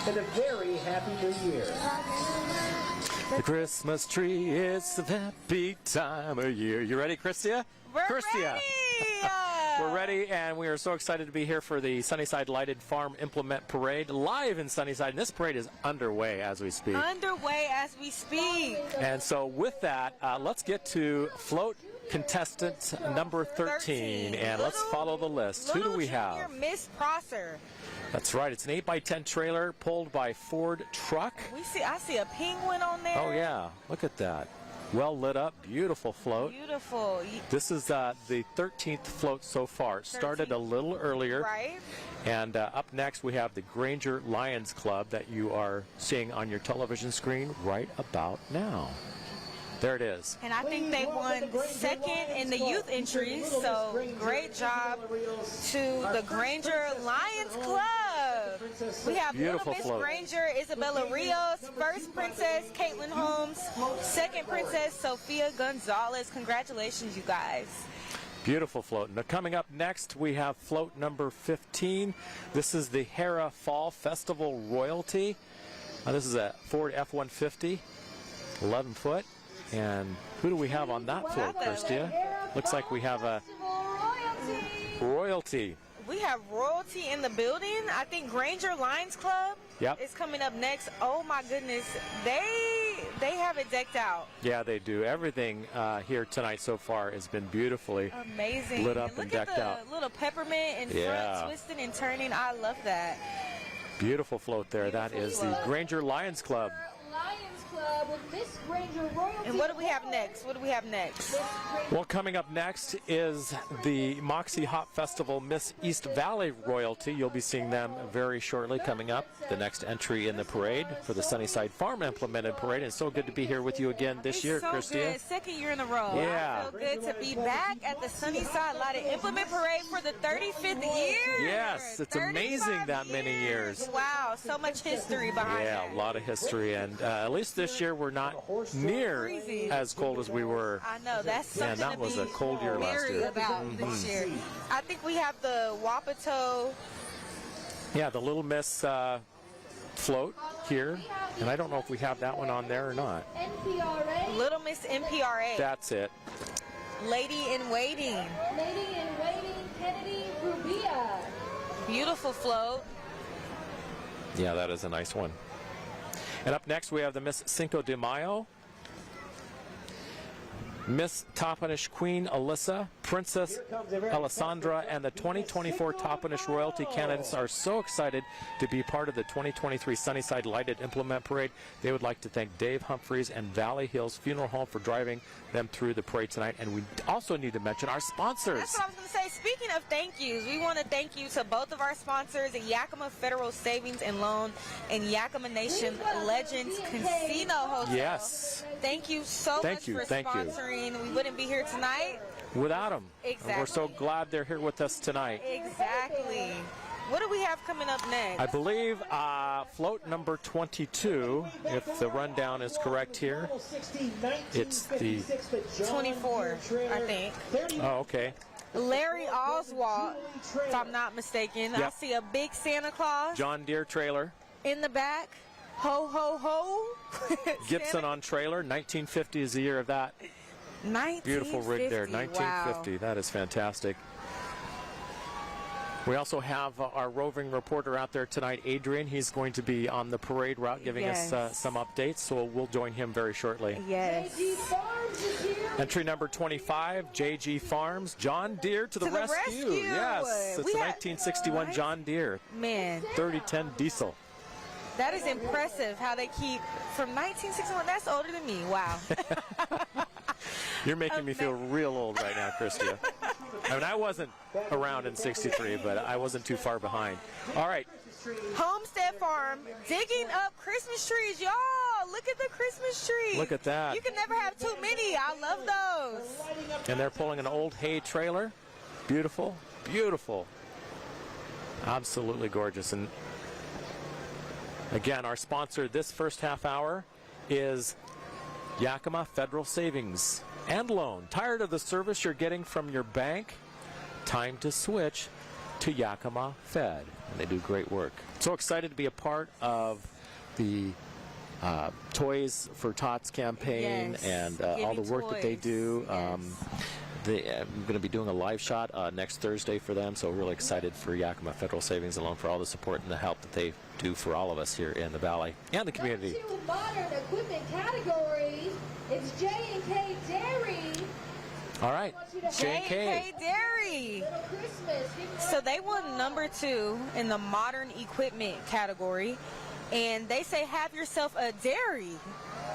and a very happy new year. The Christmas tree, it's the happy time of year. You ready, Christia? We're Christia. ready! We're ready, and we are so excited to be here for the Sunnyside Lighted Farm Implement Parade, live in Sunnyside. And this parade is underway as we speak. And so with that, let's get to float contestant number 13, and let's follow the list. Who do we have? Miss Prosser. That's right. It's an 8x10 trailer pulled by Ford truck. I see a penguin on there. Oh, yeah. Look at that. Well lit up. Beautiful float. Beautiful. This is the 13th float so far. It started a little earlier. Right. And up next, we have the Granger Lions Club that you are seeing on your television screen right about now. There it is. And I think they won second in the youth entries, so great job to the Granger Lions Club. We have Beautiful Little Miss float. Granger, Isabella Rios, first princess, Caitlin Holmes, second princess, Sophia Gonzalez. Congratulations, you guys. Beautiful float. Now, coming up next, we have float number 15. This is the Hera Fall Festival Royalty. This is a Ford F-150, 11 foot. And who do we have on that float, Kirstia? Looks like we have a royalty. We have royalty in the building. I think Granger Lions Club is coming up next. Oh my goodness, they have it decked out. Yeah, they do. Everything here tonight so far has been beautifully amazing, lit up and decked out. Look at the little peppermint in front, twisting and turning. I love that. Beautiful float there. That is the Granger Lions Club. With Miss Granger Royalty. And what do we have next? What do we have next? Well, coming up next is the Moxie Hop Festival Miss East Valley Royalty. You'll be seeing them very shortly coming up. The next entry in the parade for the Sunnyside Farm Implemented Parade. And so good to be here with you again this year, so Christia. Good. Second year in a row. Yeah. So good to be back at the Sunnyside Lighted Implement Parade for the 35th year. Yes, it's amazing that many years. Wow, so much history behind Yeah, that. a lot of history. And at least this year we're not near as cold as we were. I know, that's something that was a cold year last year. About this year. I think we have the Wapato. Yeah, the Little Miss float here. And I don't know if we have that one on there or not. NPRA. Little Miss NPRA. That's it. Lady in Waiting. Lady in Waiting, Kennedy Rubia. Beautiful float. Yeah, that is a nice one. And up next, we have the Miss Cinco de Mayo, Miss Toppenish Queen Alyssa, Princess Alessandra, and the 2024 Toppenish Royalty candidates are so excited to be part of the 2023 Sunnyside Lighted Implement Parade. They would like to thank Dave Humphreys and Valley Hills Funeral Home for driving them through the parade tonight. And we also need to mention our sponsors. That's what I was going to say. Speaking of thank yous, we want to thank you to both of our sponsors, Yakima Federal Savings and Loan and Yakima Nation Legends Casino Hotel. Yes. Thank you so much for sponsoring. We wouldn't be here tonight without them. Exactly. And we're so glad they're here with us tonight. Exactly. What do we have coming up next? I believe float number 22, if the rundown is correct here. It's the 24, I think. Oh, okay. Larry Oswald, if I'm not mistaken. Yep. I see a big Santa Claus. John Deere trailer. In the back. Ho, ho, ho. Gibson on trailer. 1950 is the year of that. Beautiful rig there. 1950. Wow. That is fantastic. We also have our roving reporter out there tonight, Adrian. He's going to be on the parade route giving us some updates, so we'll join him very shortly. Yes. Entry number 25, JG Farms. John Deere to the rescue. Yes. It's a 1961 John Deere. Man. 3010 diesel. That is impressive how they keep from 1961. That's older than me. Wow. You're making me feel real old right now, Christia. I mean, I wasn't around in 63, but I wasn't too far behind. All right. Homestead Farm digging up Christmas trees. Y'all, look at the Christmas tree. Look at that. You can never have too many. I love those. And they're pulling an old hay trailer. Beautiful. Beautiful. Absolutely gorgeous. And again, our sponsor this first half hour is Yakima Federal Savings and Loan. Tired of the service you're getting from your bank? Time to switch to Yakima Fed. And they do great work. So excited to be a part of the Toys for Tots campaign, Yes. and Giving all the work that they toys. do. Yes. I'm going to be doing a live shot next Thursday for them, so really excited for Yakima Federal Savings and Loan for all the support and the help that they do for all of us here in the Valley and the community. Number 2 modern equipment categories. It's J&K Dairy. All right, J&K Dairy. Little Christmas. Give them So they won number 2 in the modern equipment category, and they say have yourself a dairy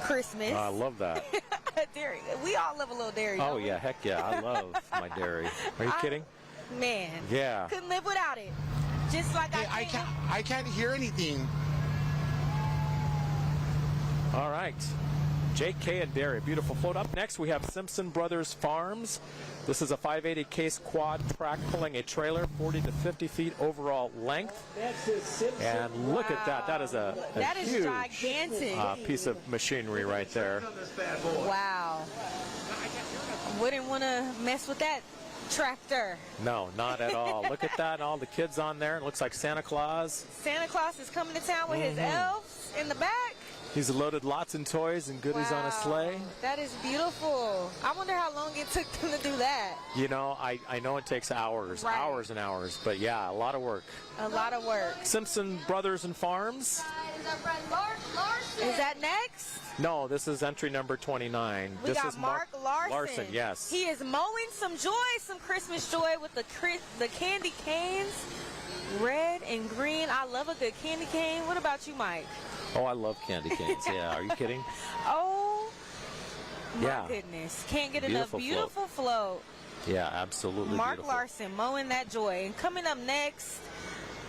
Christmas. I love that. A dairy. We all love a little dairy. Oh don't we? yeah, heck yeah, I love my dairy. Are you kidding? Man. Yeah. Couldn't live without it. Just like Hey, I can't hear anything. All right. JK and Dairy, beautiful float. Up next, we have Simpson Brothers Farms. This is a 580 case quad track pulling a trailer, 40 to 50 feet overall length. And look at that. That is a That is huge gigantic. piece of machinery right there. Wow. Wouldn't want to mess with that tractor. No, not at all. Look at that, and all the kids on there. It looks like Santa Claus. Santa Claus is coming to town with his elves in the back. He's loaded lots of toys and goodies on a sleigh. That is beautiful. I wonder how long it took them to do that. You know, I know it takes hours, Right. hours and hours, but yeah, a lot of work. A lot of work. Simpson Brothers and Farms. is our friend Mark Larson. Is that next? No, this is entry number 29. We This got is Mark Larson. Yes. He is mowing some joy, some Christmas joy with the candy canes, red and green. I love a good candy cane. What about you, Mike? Oh, I love candy canes. Yeah, are you kidding? Oh, my Yeah. goodness. Can't get Beautiful enough. Beautiful float. Yeah, absolutely Mark beautiful. Larson mowing that joy. And coming up next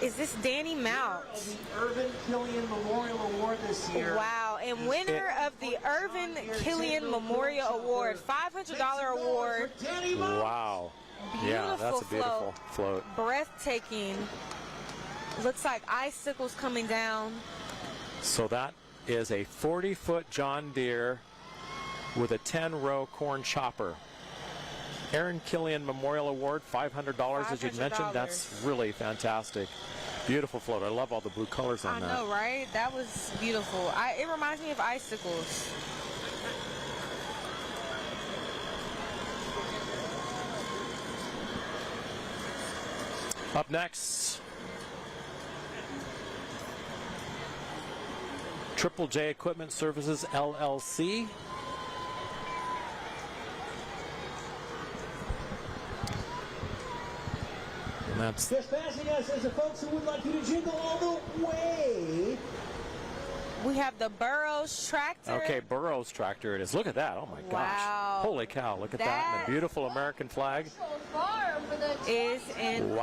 is this Danny Mount. The Irvin Killian Memorial Award this year. Wow, and winner of the Irvin Killian Memorial Award, $500 award. Wow. Yeah, that's a beautiful float. Breathtaking. Looks like icicles coming down. So that is a 40-foot John Deere with a 10-row corn chopper. Aaron Killian Memorial Award, $500 as you mentioned. That's really fantastic. Beautiful float. I love all the blue colors on that. I know, right? That was beautiful. It reminds me of icicles. Up next, Triple J Equipment Services, LLC. And that's Just passing us is the folks who would like you to jingle all the way. We have the Burroughs tractor. okay. Burroughs tractor it is. Look at that. Oh my gosh. Wow. Holy cow. Look at that. And That- the beautiful American flag. Farm for the Is incredible.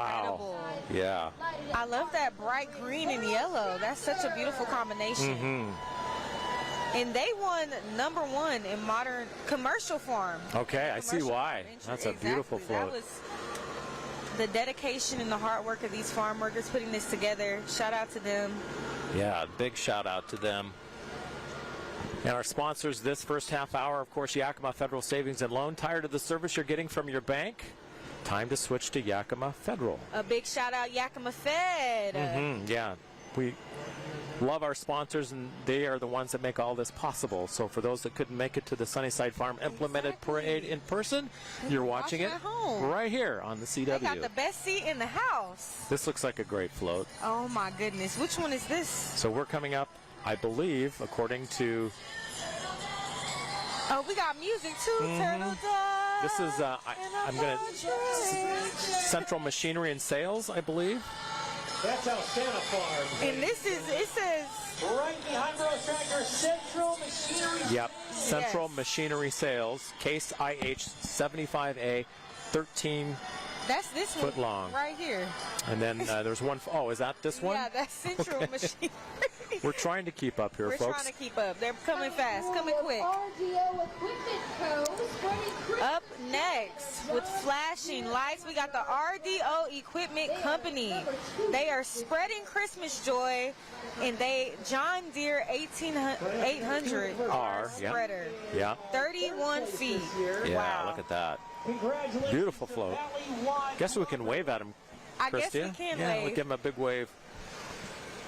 Wow. Yeah. I love that bright green and yellow. That's such a beautiful combination. Mm-hmm. And they won #1 in modern commercial farm. Okay, I see Commercial why. venture. That's a beautiful Exactly. float. That was the dedication and the hard work of these farm workers putting this together. Shout out to them. Yeah, big shout out to them. And our sponsors this first half hour, of course, Yakima Federal Savings and Loan. Tired of the service you're getting from your bank? Time to switch to Yakima Federal. A big shout out Yakima Fed. Yeah, we love our sponsors, and they are the ones that make all this possible. So for those that couldn't make it to the Sunnyside Farm Implemented Parade in person, you're watching it at home. right here on the CW. They got the best seat in the house. This looks like a great float. Oh my goodness. Which one is this? So we're coming up, I believe, according to Oh, we got music too. Turtle Dove. this is I'm going to Central Machinery and Sales, I believe. That's how Santa Farm. And this is, it says, Right behind Burroughs Tractor, Central Machinery. Yep, Central Yes. Machinery Sales, case IH 75A, 13, that's this Foot one long. right here. and then there's one. Oh, is that this one? Yeah, that's Central Machinery. We're trying to keep up here, We're folks. trying to keep up. They're coming fast, coming quick. RDO Equipment Co. spreading Christmas. Up next with flashing lights, we got the RDO Equipment Company. They are spreading Christmas joy, and they John Deere 800 R, yeah. spreader, Yeah, 31 feet. yeah. Wow. Look at that. Congratulations Beautiful to float. Valley-wide Guess we can wave at them I guess we Christia. can Yeah, wave. we give them a big wave.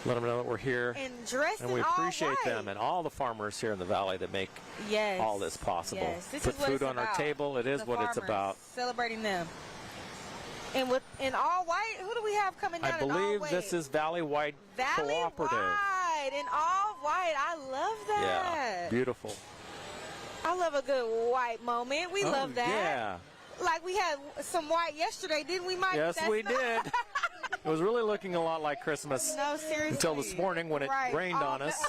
Let them know that we're here. And dressed And we in all appreciate white. them and all the farmers here in the valley that make Yes. all this possible. Yes. This Put is what food it's on our about. table. It is The what it's farmers, about. Celebrating them. And in all white, who do we have coming down I in all believe white? this is Valley Wide Valley Cooperative. White in all white. I love that. Yeah, beautiful. I love a good white moment. We love that. Yeah. Like we had some white yesterday, didn't we, Mike? Yes, That's we not- did. It was really looking a lot like Christmas No, seriously. until this morning when it Right. rained on us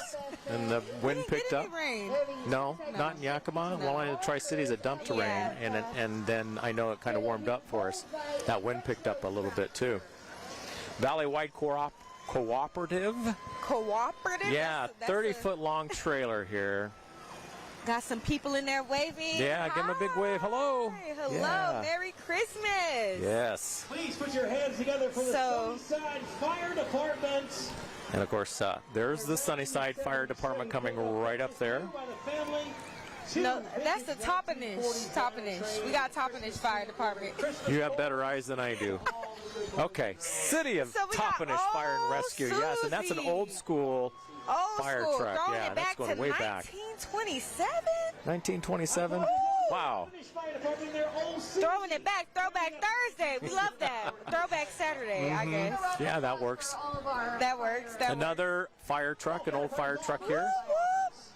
and the wind picked up. Did it rain? No, not in Yakima. Well, in the Tri-Cities it dumped to Yeah. rain, and then I know it kind of warmed up for us. That wind picked up a little bit too. Valley Wide Cooperative. Cooperative? Yeah, That's 30-foot long trailer here. Got some people in there waving. Yeah, give 'em a big wave. Hello. Hi, hello. Yeah. Merry Christmas. Yes. Please put your hands together for the So- Sunnyside Fire Department. And of course, there's the Sunnyside Fire Department coming right up there. By the family. No, that's the Toppenish. We got Toppenish Fire Department. You have better eyes than I do. Okay, City of So we got Toppenish Fire and old Rescue. Yes, and that's an Susie. old school Old fire school, truck. throwing Yeah, it that's back going to way back. 1927. 1927. Wow. Sunnyside Fire Department, their old city. Throwing it back, Throwback Thursday. We love that. Throwback Saturday, I guess. Yeah, that works. All of our That works. That Another fire truck, an old fire truck here. works.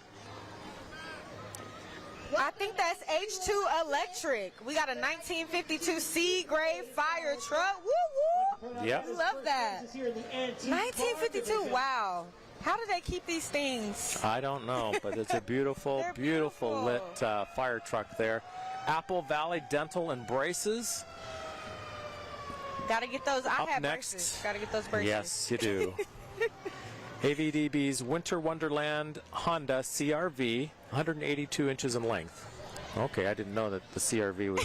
I think that's H2 Electric. We got a 1952 C-grade fire truck. Woo woo. Yep. We love that. This is here in the antique 1952. car division. Wow. How do they keep these things? I don't know, but it's a beautiful, They're beautiful lit beautiful. fire truck there. Apple Valley Dental and Braces. Gotta get those. I Up have next. braces. Gotta get those braces. Yes, you do. AVDB's Winter Wonderland Honda CRV, 182 inches in length. Okay, I didn't know that the CRV was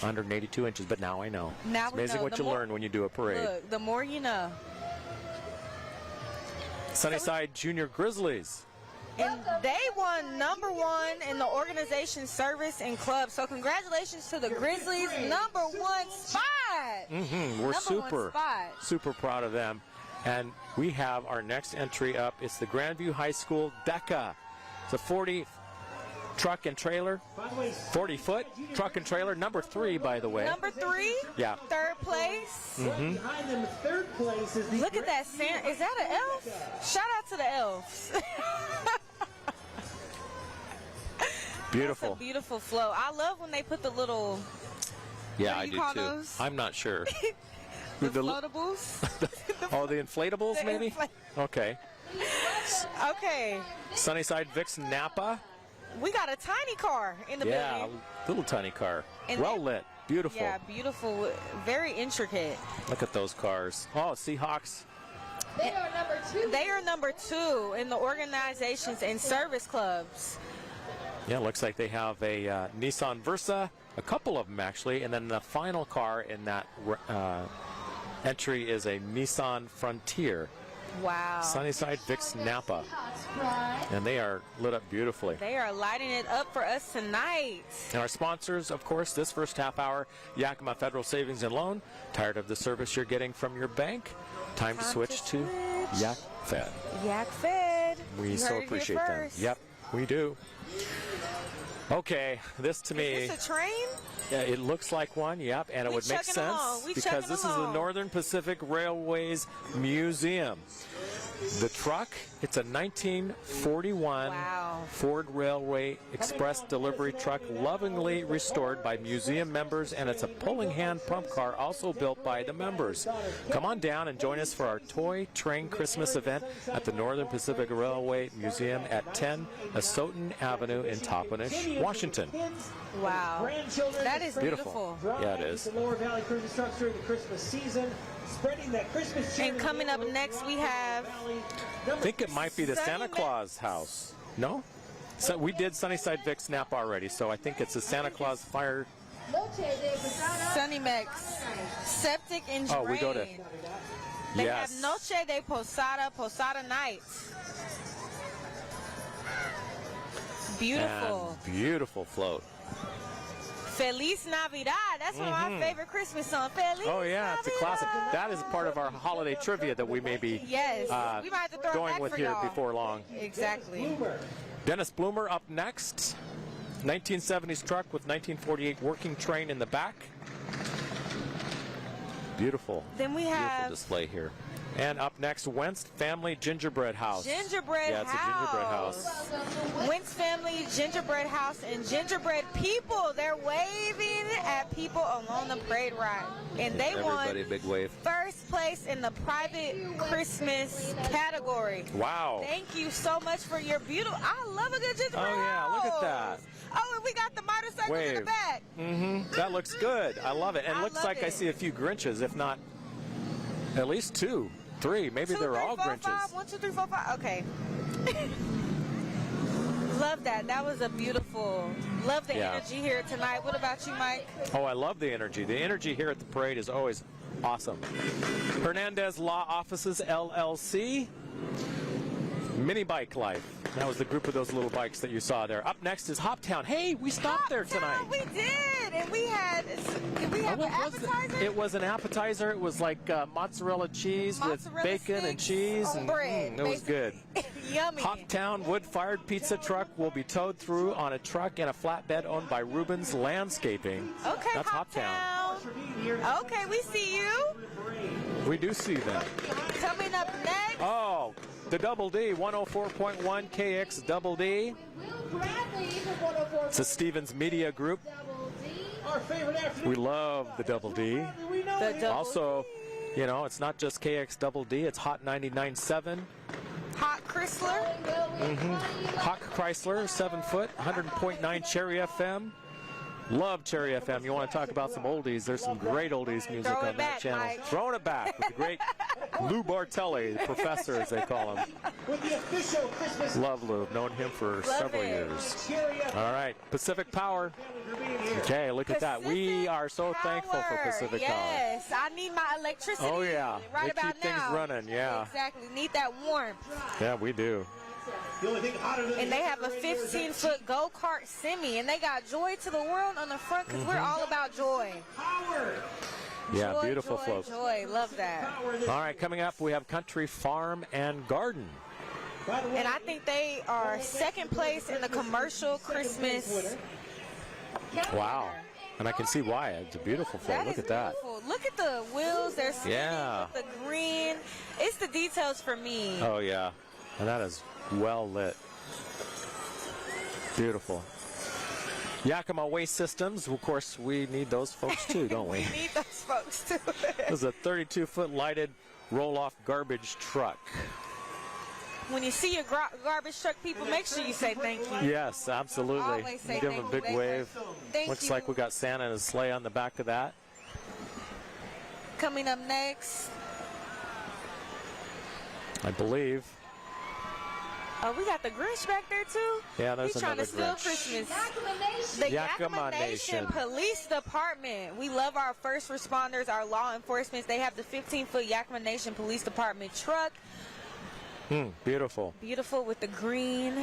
182 inches, but now I know. Now It's we amazing know. what The you more- learn when you do a parade. Look, the more you know. Sunnyside Junior Grizzlies. And they won #1 in the organization service and club. So congratulations to the Grizzlies, #1 spot. We're Number one super, spot. super proud of them. And we have our next entry up. It's the Grandview High School DECA. It's a 40 truck and trailer, By the way, 40-foot truck and trailer, number 3, by the way. #3, Yeah. 3rd place. right behind them, third place is the Look at that Santa. Is that an elf? Shout out to the elves. Beautiful. That's a beautiful flow. I love when they put the little Yeah, what I do do you call too. those? I'm not sure. the The- floatables. Oh, the inflatables, The maybe? Okay. Okay, Sunnyside Vixen Napa. we got a tiny car in the Yeah, building. little tiny car. And Well they- lit. Beautiful. Yeah, beautiful, very intricate. Look at those cars. Oh, Seahawks. They are #2. They are #2 in the organizations and service clubs. Yeah, looks like they have a Nissan Versa, a couple of them actually, and then the final car in that entry is a Nissan Frontier. Wow. Sunnyside Vixen Napa. Seahawks pride. And they are lit up beautifully. They are lighting it up for us tonight. And our sponsors, of course, this first half hour, Yakima Federal Savings and Loan. Tired of the service you're getting from your bank? Time to switch to Yak Fed. Yak Fed. We You so heard it here appreciate them. first. Yep, we do. Okay, this to me, Is this a train? yeah, it looks like one, yep, and it We would make chugging sense along. We because chugging this is the along. Northern Pacific Railways Museum. The truck, it's a 1941 Wow. Ford Railway Express delivery truck, lovingly restored by museum members, and it's a pulling hand pump car also built by the members. Come on down and join us for our Toy Train Christmas event at the Northern Pacific Railway Museum at 10 Asotin Avenue in Toppenish, Washington. Wow. grandchildren. That is Beautiful. beautiful. Yeah, it is. The Lower Valley Cruising trucks during the Christmas season, spreading that Christmas cheer. And coming up next, we have I think it might be the Santa Sunny Claus house. No? So we did Sunnyside Vic Snap already, so I think it's the Santa Claus fire. Noche de Posada. Sunny Mex, Septic and Drain. Oh, we go to. They Yes. have Noche de Posada nights. Beautiful. And beautiful float. Feliz Navidad. That's one of my favorite Christmas songs. Feliz Oh yeah, it's a classic. Navidad. That is part of our holiday trivia that we may be Yes. We might have to throw it going back with for here y'all. before long. Exactly. Dennis Bloomer up next. 1970s truck with 1948 working train in the back. Beautiful. Then we Beautiful have display here. And up next, Wentz Family Gingerbread House. Gingerbread Yeah, it's a gingerbread house. Wentz Family Gingerbread House and gingerbread people. They're waving at people along the parade ride. And they Everybody, won big wave. first place in the private Christmas category. Wow. Thank you so much for your beautiful. I love a good gingerbread Oh, yeah, look at house. that. Oh, and we got the motorcycles in the Wave. back. That looks good. I love it. And I looks love like I it. see a few Grinches, if not at least 2, 3. Maybe 2, they're 3, all 4, Grinches. 5. 1, 2, 3, 4, 5. Okay. Love that. That was a beautiful. Love the Yeah. energy here tonight. What about you, Mike? Oh, I love the energy. The energy here at the parade is always awesome. Hernandez Law Offices, LLC. Mini Bike Life. That was the group of those little bikes that you saw there. Up next is Hoptown. Hey, we stopped there tonight. We did, and we had. Did we have an What was it? appetizer? It was an appetizer. It was like mozzarella cheese with Mozzarella bacon and sticks cheese, on and bread, it was good. Yummy. Hoptown wood-fired pizza truck will be towed through on a truck and a flatbed owned by Rubens Landscaping. Okay, That's Hoptown. Okay, we see you. We do see them. Coming up next. Oh, the Double D, 104.1 KX Double D. Will Bradley from 104. It's a Stevens Media Group. Double D. Our favorite afternoon. We love the Double D. We know The him. double Also, you know, it's not just KX Double D, it's Hot 99.7. Hot Chrysler. Hawk Chrysler, 7 foot, 100.9 Cherry FM. Love Cherry FM. You want to talk about some oldies? There's some great oldies music Throw it on that back, channel. Mike. Throwing it back with the great Lou Bartelli, the professor as they call him. With the official Christmas Love Lou. Known him for several it. years. Cherry FM. All right, Pacific Power. For being here. Okay, look at that. We Pacific are so thankful for Power. Pacific Power. Yes, I need my electricity. Oh, yeah. Right They about keep things now. running, yeah. Exactly. Need that warmth. Yeah, we do. The only thing hotter than And they have a radio is that 15-foot go-kart semi, and they got Joy to the World on the front because we're all about joy. power. Yeah, Joy, beautiful, joy, folks. joy. Love that. Power. All right, coming up, we have Country Farm and Garden. By the way, And I think they are second place in the commercial Christmas. Wow. And I can see why. It's a beautiful float. That Look is at that. beautiful. Look at the wheels. They're spinning Yeah. with the green. It's the details for me. Oh, yeah. And that is well lit. Beautiful. Yakima Waste Systems. Of course, we need those folks too, don't we? We need those folks too. This is a 32-foot lighted roll-off garbage truck. When you see your garbage truck, people, make sure you say thank you. Yes, absolutely. Always say Give them a thank big you. wave. Thank Looks you. like we got Santa and his sleigh on the back of that. Coming up next. I believe. Oh, we got the Grinch back there too. Yeah, there's He's trying to another steal Grinch. Christmas. Yakima Nation. The Yakima Yakima Nation Nation. Police Department. We love our first responders, our law enforcement. They have the 15-foot Yakima Nation Police Department truck. Beautiful. Beautiful with the green.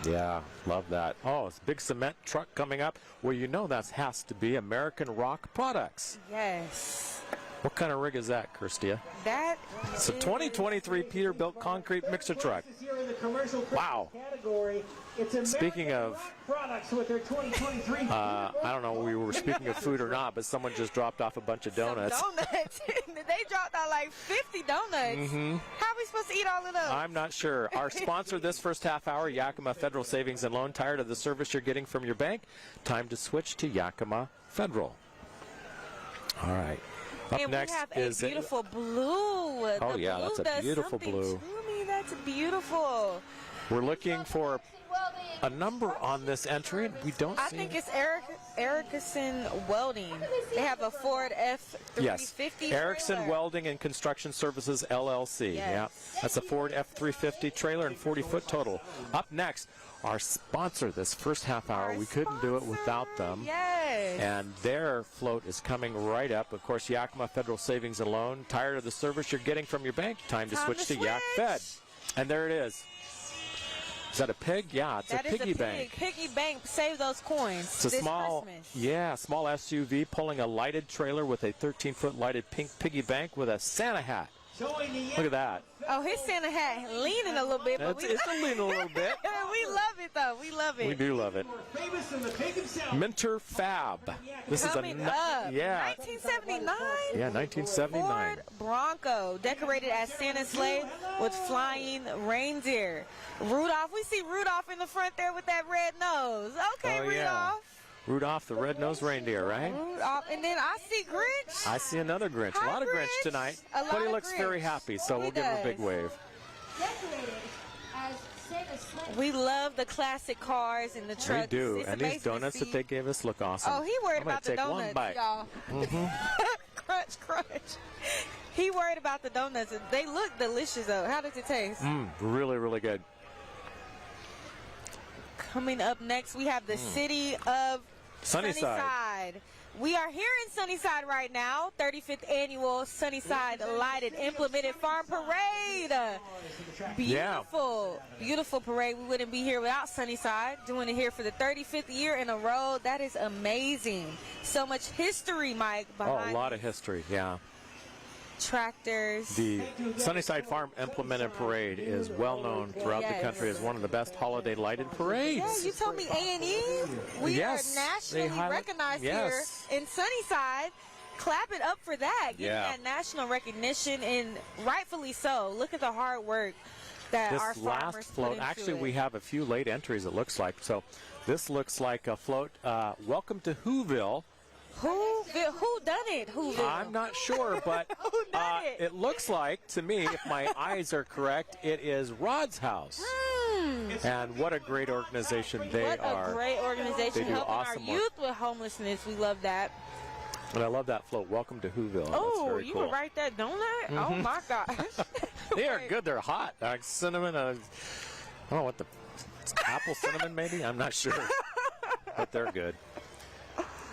Yeah, love that. Oh, it's a big cement truck coming up. Well, you know that has to be American Rock Products. Yes. What kind of rig is that, Kirstia? That It's a is- 2023 Peterbilt concrete mixer truck. This is here in the commercial Christmas Wow. category. It's American Speaking of, Rock products with their 2023. I don't know if we were speaking of food or not, but someone just dropped off a bunch of donuts. Donuts. They dropped out like 50 donuts. How are we supposed to eat all of those? I'm not sure. Our sponsor this first half hour, Yakima Federal Savings and Loan. Tired of the service you're getting from your bank? Time to switch to Yakima Federal. All right. Up and next we have is a beautiful blue. Oh, The yeah, blue that's a does beautiful something blue. To me. That's beautiful. we're looking for a number on this entry. We don't I see think it's Erickson Welding. They have a Ford F350 Yes, Erickson trailer. Welding and Construction Services, LLC. Yes. Yeah, that's a Ford F350 trailer and 40-foot total. Up next, our sponsor this first half hour. Our We couldn't do it sponsor. without them. Yes. And their float is coming right up. Of course, Yakima Federal Savings and Loan. Tired of the service you're getting from your bank? Time to switch to Yak Fed. And there it is. Is that a pig? Yeah, it's That a is piggy bank. Piggy bank. Save those coins. It's a this small, Christmas. yeah, small SUV pulling a lighted trailer with a 13-foot lighted pink piggy bank with a Santa hat. Look at that. Oh, his Santa hat leaning a little bit, but It's leaning a little bit. we love it though. We love it. We do love it. Minter Fab. This Coming is up. yeah. 1979. Yeah, 1979. Ford Bronco, decorated as Santa's sleigh with flying reindeer. Rudolph, we see Rudolph in the front there with that red nose. Okay, Oh, Rudolph. yeah. Rudolph the red-nosed reindeer, right? Rudolph. And then I see Grinch. I see another Grinch. Hi, A lot of Grinch Grinch. tonight. A lot But he of looks very Grinch. happy, so He we'll give him a big does. wave. Decorated as Santa's sleigh. We love the classic cars and the trucks. We do. It's And these amazing to donuts that see. they gave us look awesome. Oh, he worried I'm gonna about the take donuts, one bite. y'all. Crunch, crunch. He worried about the donuts. They look delicious, though. How does it taste? Really, really good. Coming up next, we have the city of Sunnyside. We are here in Sunnyside right now, 35th annual Sunnyside Lighted Implemented Farm Parade. Beautiful, beautiful parade. We wouldn't be here without Sunnyside, doing it here for the 35th year in a row. That is amazing. So much history, Mike, Oh, behind a lot of history, yeah. tractors. The Sunnyside Farm Implemented Parade is well known throughout the Yes. country as one of the best holiday lighted parades. Yeah, you told me A&E. We Yes, are nationally they highlight- recognized yes. here in Sunnyside. Clap it up for that. Getting Yeah. that national recognition, and rightfully so. Look at the hard work that our This farmers last put float, into actually, it. we have a few late entries, it looks like. So this looks like a float. Welcome to Whoville. Who done it? Who? I'm not sure, but Who done it? it looks like, to me, if my eyes are correct, it is Rod's House. And what a great organization they What are. a great organization, They do helping awesome our work. youth with homelessness. We love that. And I love that float. Welcome to Whoville. That's Oh, very you cool. would write that donut? Oh my gosh. They are good. They're hot. Like cinnamon. I don't know what it's apple cinnamon maybe. I'm not sure, but they're good.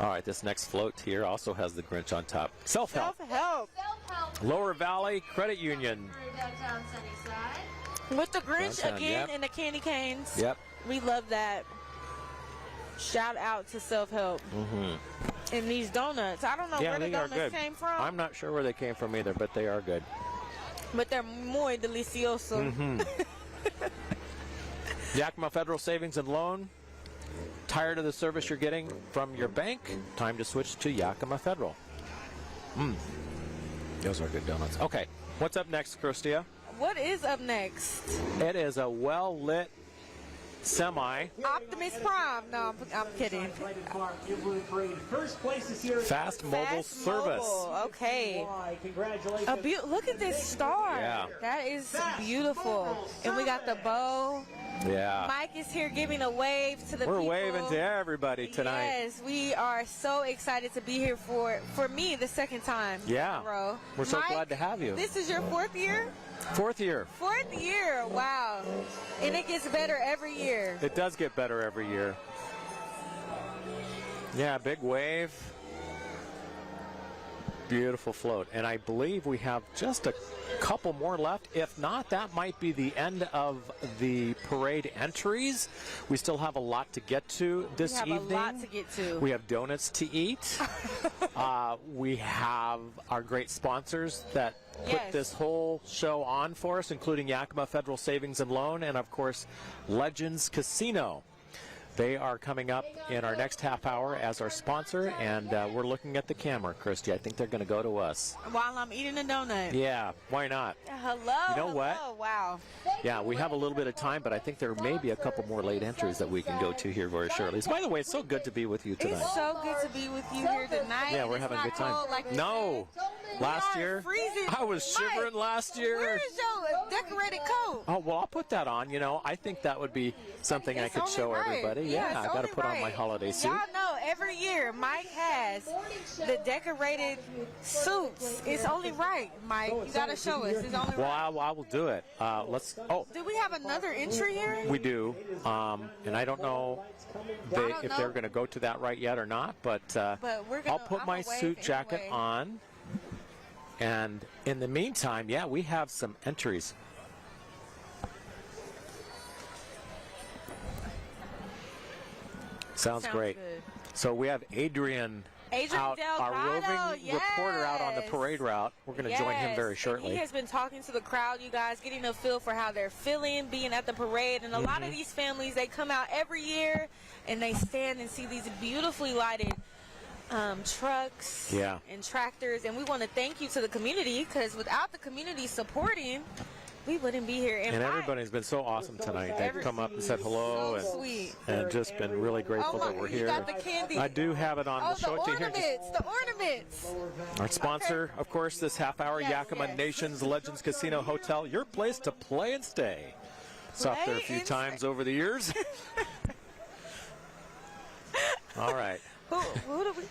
All right, this next float here also has the Grinch on top. Self-help. Self-help. Self-help Lower Valley Credit Union. through downtown Sunnyside. With the Grinch Downtown, again yep. and the candy canes. Yep. We love that. Shout out to self-help. And these donuts. I don't know Yeah, where the they are donuts good. came from, I'm not sure where they came from either, but they are good. but they're muy delicioso. Yakima Federal Savings and Loan. Tired of the service you're getting from your bank? Time to switch to Yakima Federal. Those are good donuts. Okay, what's up next, Christia? What is up next? It is a well-lit semi. Optimus Prime. No, I'm kidding. First place is here. Fast mobile Fast service. Mobile. Okay. Congratulations. Look at this star. Yeah. That is beautiful. And we got the bow. Yeah. Mike is here giving a wave to the We're people. waving to everybody tonight. Yes, we are so excited to be here for me the second time Yeah. in a row. We're so Mike, glad to have you. This is your fourth year? Fourth year. Fourth year, wow. And it gets better every year. It does get better every year. Yeah, big wave. Beautiful float. And I believe we have just a couple more left. If not, that might be the end of the parade entries. We still have a lot to get to this We have evening. a lot to get to. We have donuts to eat. We have our great sponsors that put Yes. this whole show on for us, including Yakima Federal Savings and Loan and, of course, Legends Casino. They are coming up in our next half hour as our sponsor, and we're looking at the camera, Christy. I think they're going to go to us. While I'm eating a donut. Yeah, why not? Hello. You know what? hello, Wow. Yeah, we have a little bit of time, but I think there may be a couple more late entries that we can go to here very shortly. So, by the way, it's so good to be with you tonight. It's so good to be with you here tonight. Yeah, we're It's having a not good time. cold like you No, said. last We are year freezing. I was shivering Mike, last year. Where is your decorated coat? Oh, well, I'll put that on. You know, I think that would be something I It's could only show right. everybody. Yeah, Yeah, it's I got to only put on my right. holiday suit. Y'all know every year Mike has the decorated suits. It's only right, Mike. You got to show us. It's only Well, right. I will do it. Let's. Oh, Do we have another entry here? we do. And I don't know if they're going to go to that right yet or not, but, we're gonna, I'll put my wave suit jacket anyway. on. And in the meantime, yeah, we have some entries. Sounds great. Good. So we have Adrian out, our roving reporter out on the parade route. We're going to join him very shortly. And he has been talking to the crowd, you guys, getting a feel for how they're feeling, being at the parade. And a lot of these families, they come out every year and they stand and see these beautifully lighted trucks and tractors. And we want to thank you to the community, because without the community supporting, we wouldn't be here. And everybody's been so awesome tonight. They've come up and said hello, and just been really grateful that we're here. Got the candy. I do have it on. We'll show it to you here. The ornaments. Our sponsor, of course, this half hour, Yakima Nations Legends Casino Hotel, your place to play and stay. Stopped there a few times over the years. All right. Who do we?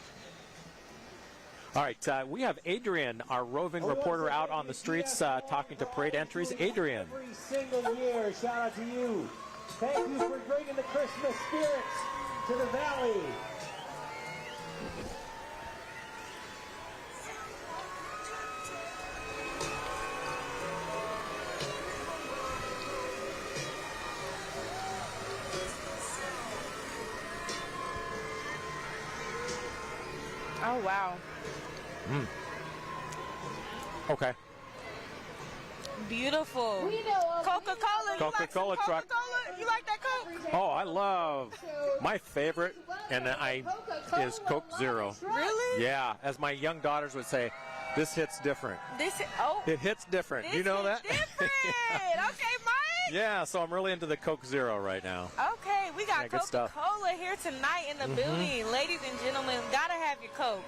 All right, we have Adrian, our roving reporter, out on the streets talking to parade entries. Adrian. Every single year, shout out to you. Thank you for bringing the Christmas spirit to the valley. Oh, wow. Okay. Beautiful. We know Coca-Cola. Coca-Cola truck. Coca-Cola? You like that Coke? Oh, I love my favorite, and is Coke Zero. Really? Yeah, as my young daughters would say, this hits different. It hits different. This You know is that? different. Okay, Mike. Yeah, so I'm really into the Coke Zero right now. Okay, we got good stuff. Coca-Cola here tonight in the building. Ladies and gentlemen, gotta have your Coke.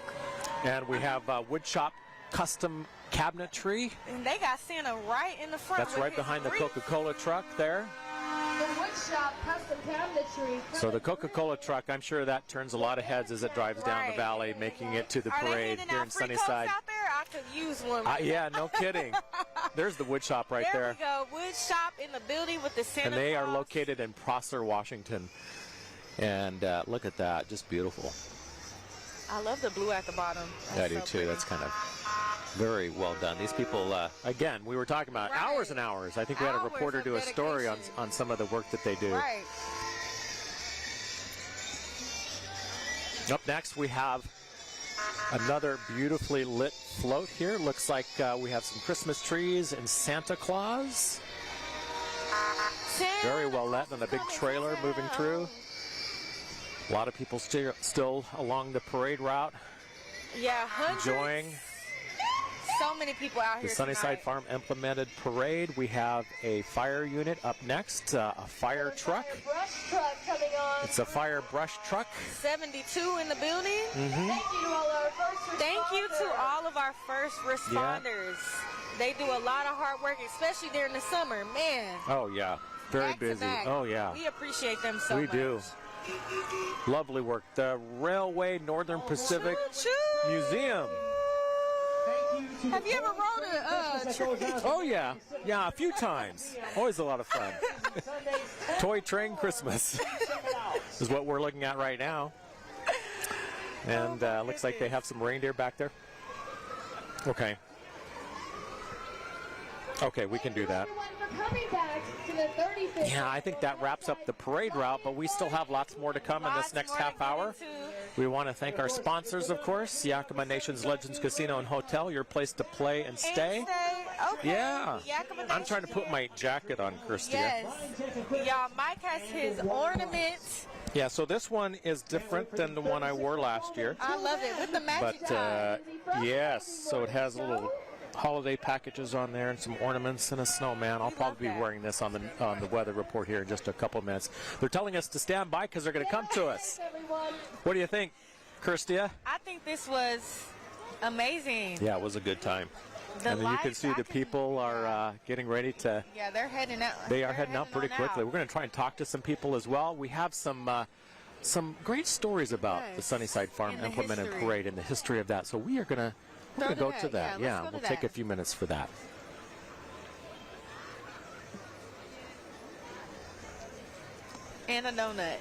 And we have woodshop custom cabinetry. And they got Santa right in the front. That's right behind the Coca-Cola truck there. the woodshop custom cabinetry. So the Coca-Cola truck, I'm sure that turns a lot of heads as it drives down the valley, making it to the parade here in Sunnyside. Out there? I could use one. Yeah, no kidding. There's the wood shop right there. There we go. Wood shop in the building with the Santa And they Claus. are located in Prosser, Washington. And look at that, just beautiful. I love the blue at the bottom. I do too. That's kind of very well done. These people, again, we were talking about hours and hours. I think we had a reporter do a story on some of the work that they do. Right. Up next, we have another beautifully lit float here. Looks like we have some Christmas trees and Santa Claus. Very well lit, and a big trailer moving through. A lot of people still along the parade route. Yeah, hundreds. Enjoying so many people out here the Sunnyside Farm implemented parade. We have a fire unit up next, a fire truck. Brush truck coming on. It's a fire brush truck. 72 in the building. Mm-hmm. Thank you to all our first responders. Thank you to all of our first responders. They do a lot of hard work, especially during the summer. Man. Oh, yeah. Very back to busy. back. Oh, yeah. We appreciate them so much. We do. Lovely work. The Railway Northern Pacific Museum. Have you ever rode a train? Oh, yeah. Yeah, a few times. Always a lot of fun. Toy Train Christmas is what we're looking at right now. And looks like they have some reindeer back there. Okay. Okay, we can do that. Yeah, I think that wraps up the parade route, but we still have lots more to come in this next half hour. We want to thank our sponsors, of course, Yakima Nations Legends Casino and Hotel, your place to play and stay. Okay. Yeah. I'm trying to put my jacket on, Christia. Yes. Y'all, Mike has his ornaments. Yeah, so this one is different than the one I wore last year. I love it, with the magic But, yes, so it has little holiday packages on there and some ornaments and a snowman. I'll probably be wearing this on the weather report here in just a couple of minutes. They're telling us to stand by because they're going to come to us. What do you think, Kirstia? I think this was amazing. Yeah, it was a good time. And then you can see the people are getting ready to. Yeah, they're heading out. They are heading out pretty quickly. We're going to try and talk to some people as well. We have some great stories about the Sunnyside Farm Implemented Parade and the history of that. So we are going to. We're going to go to that. Yeah, we'll take a few minutes for that. And a donut.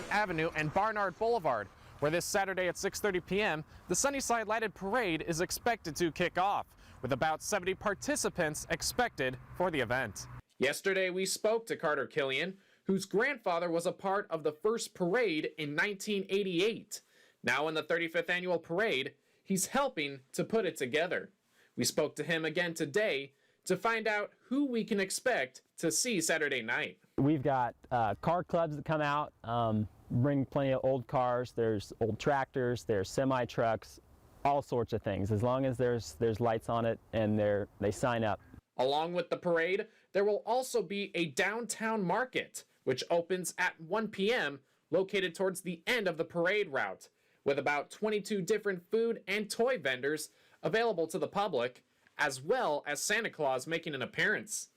Avenue and Barnard Boulevard, where this Saturday at 6:30 p.m., the Sunnyside Lighted Parade is expected to kick off, with about 70 participants expected for the event. Yesterday, we spoke to Carter Killian, whose grandfather was a part of the first parade in 1988. Now in the 35th annual parade, he's helping to put it together. We spoke to him again today to find out who we can expect to see Saturday night. We've got car clubs that come out, bring plenty of old cars. There's old tractors, there's semi-trucks, all sorts of things. As long as there's lights on it and they sign up. Along with the parade, there will also be a downtown market, which opens at 1 p.m., located towards the end of the parade route, with about 22 different food and toy vendors available to the public, as well as Santa Claus making an appearance.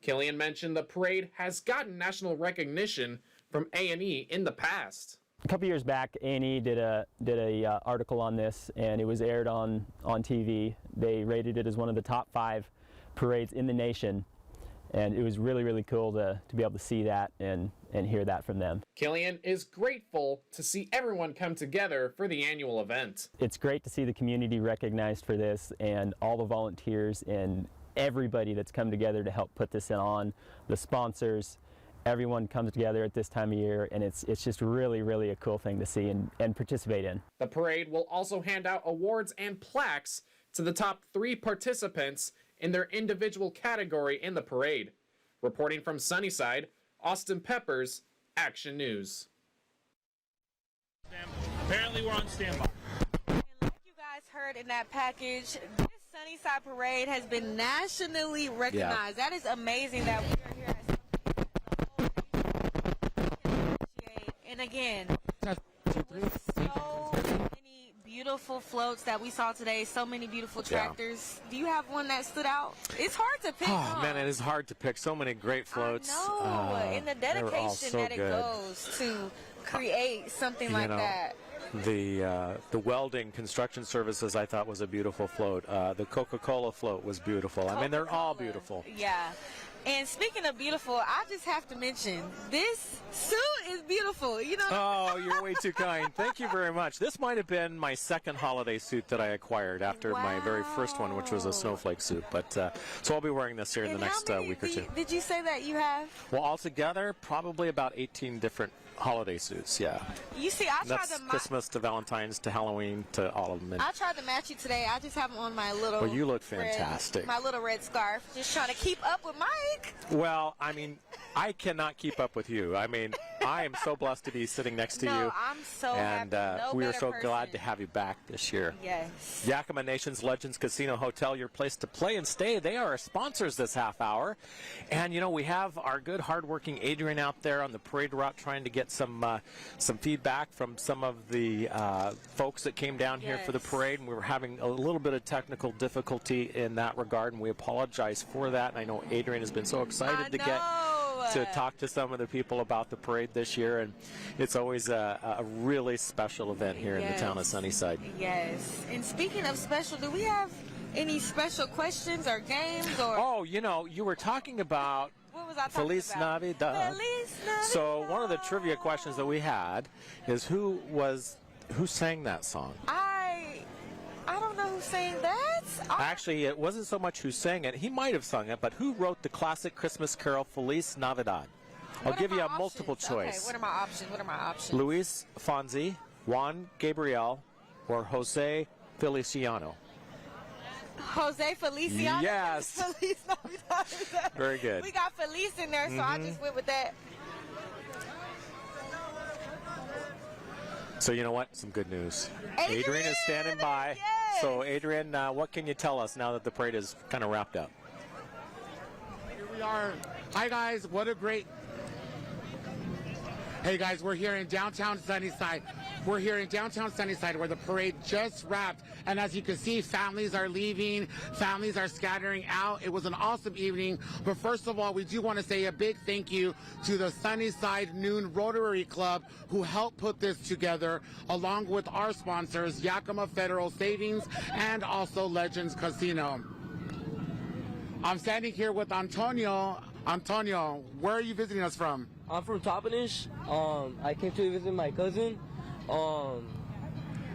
Killian mentioned the parade has gotten national recognition from A&E in the past. A couple years back, A&E did a article on this, and it was aired on TV. They rated it as one of the top 5 parades in the nation, and it was really, really cool to be able to see that and hear that from them. Killian is grateful to see everyone come together for the annual event. It's great to see the community recognized for this, and all the volunteers and everybody that's come together to help put this on, the sponsors. Everyone comes together at this time of year, and it's just really, really a cool thing to see and participate in. The parade will also hand out awards and plaques to the top 3 participants in their individual category in the parade. Reporting from Sunnyside, Austin Peppers, Action News. Apparently we're on standby. And like you guys heard in that package, this Sunnyside parade has been nationally recognized. That is amazing that we are here at and again, with so many beautiful floats that we saw today, so many beautiful tractors. Do you have one that stood out? It's hard to pick. Oh man, it is hard to pick. So many great floats. And the dedication that it goes to create something like that. The welding construction services I thought was a beautiful float. The Coca-Cola float was beautiful. I mean, they're all beautiful. Yeah. And speaking of beautiful, I just have to mention, this suit is beautiful, you know? Oh, you're way too kind. Thank you very much. This might have been my second holiday suit that I acquired after my very first one, which was a snowflake suit. But so I'll be wearing this here in the next week or two. Did you say that you have? Well, altogether, probably about 18 different holiday suits, yeah. You see, I tried That's to Christmas to Valentine's to Halloween to all of them. And I tried to match you today. I just have on my little well, you look fantastic. My little red scarf. Just trying to keep up with Mike. Well, I mean, I cannot keep up with you. I mean, I am so blessed to be sitting next to you. I'm so and happy. we are so glad to have you back this year. Yes. Yakima Nation's Legends Casino Hotel, your place to play and stay. They are our sponsors this half hour. And, you know, we have our good, hardworking Adrian out there on the parade route trying to get some feedback from some of the folks that came down here for the parade. And we were having a little bit of technical difficulty in that regard, and we apologize for that. And I know Adrian has been so excited to get to talk to some of the people about the parade this year, and it's always a really special event here in the town of Sunnyside. Yes. And speaking of special, do we have any special questions or games? Or oh, you know, you were talking about what was I talking Feliz about? Navidad. Feliz Navidad. So one of the trivia questions that we had is who sang that song? I don't know who sang that. Actually, it wasn't so much who sang it. He might have sung it, but who wrote the classic Christmas carol Feliz Navidad? I'll give you a multiple choice. Okay, what are my options? Luis Fonsi, Juan Gabriel, or Jose Feliciano. Jose Feliciano? Yes. Feliz Navidad. Very good. We got Feliz in there, so I just went with that. So you know what? Some good news. Adrian is standing by. Yes. So Adrian, what can you tell us now that the parade is kind of wrapped up? Here we are. Hi guys, what a great... Hey guys, we're here in downtown Sunnyside. We're here in downtown Sunnyside where the parade just wrapped. And as you can see, families are leaving, families are scattering out. It was an awesome evening. But first of all, we do want to say a big thank you to the Sunnyside Noon Rotary Club who helped put this together, along with our sponsors, Yakima Federal Savings and also Legends Casino. I'm standing here with Antonio. Antonio, where are you visiting us from? I'm from Toppenish. I came to visit my cousin.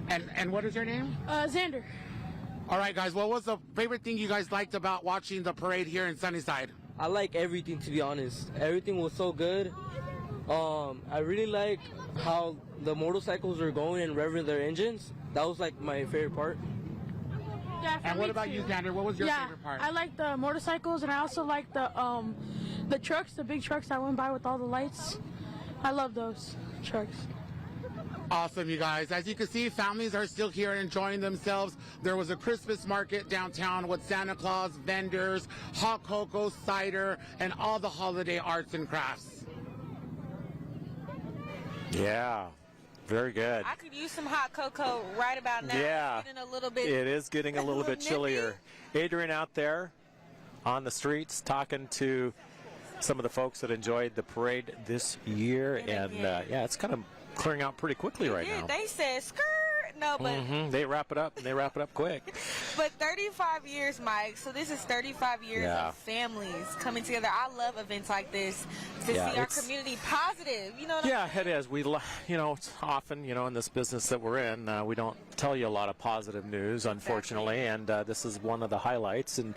And what is your name? Xander. All right, guys. What was the favorite thing you guys liked about watching the parade here in Sunnyside? I like everything, to be honest. Everything was so good. I really like how the motorcycles are going and revving their engines. That was like my favorite part. Yeah, And what about you, Xander? What was your favorite part? I like the motorcycles, and I also like the trucks, the big trucks that went by with all the lights. I love those trucks. Awesome, you guys. As you can see, families are still here and enjoying themselves. There was a Christmas market downtown with Santa Claus, vendors, hot cocoa, cider, and all the holiday arts and crafts. Yeah, very good. I could use some hot cocoa right about now. Yeah, It's getting a little bit. it is getting a little bit chillier. Adrian out there on the streets talking to some of the folks that enjoyed the parade this year, and yeah, it's kind of clearing out pretty quickly right now. They said skirt. No, but They wrap it up, and they wrap it up quick. but 35 years, Mike. So this is 35 years Yeah. of families coming together. I love events like this to Yeah, see our it's- community positive. You know what Yeah, it is. We, it's often, in this business that we're in, we don't tell you a lot of positive news, unfortunately, and this is one of the highlights. And,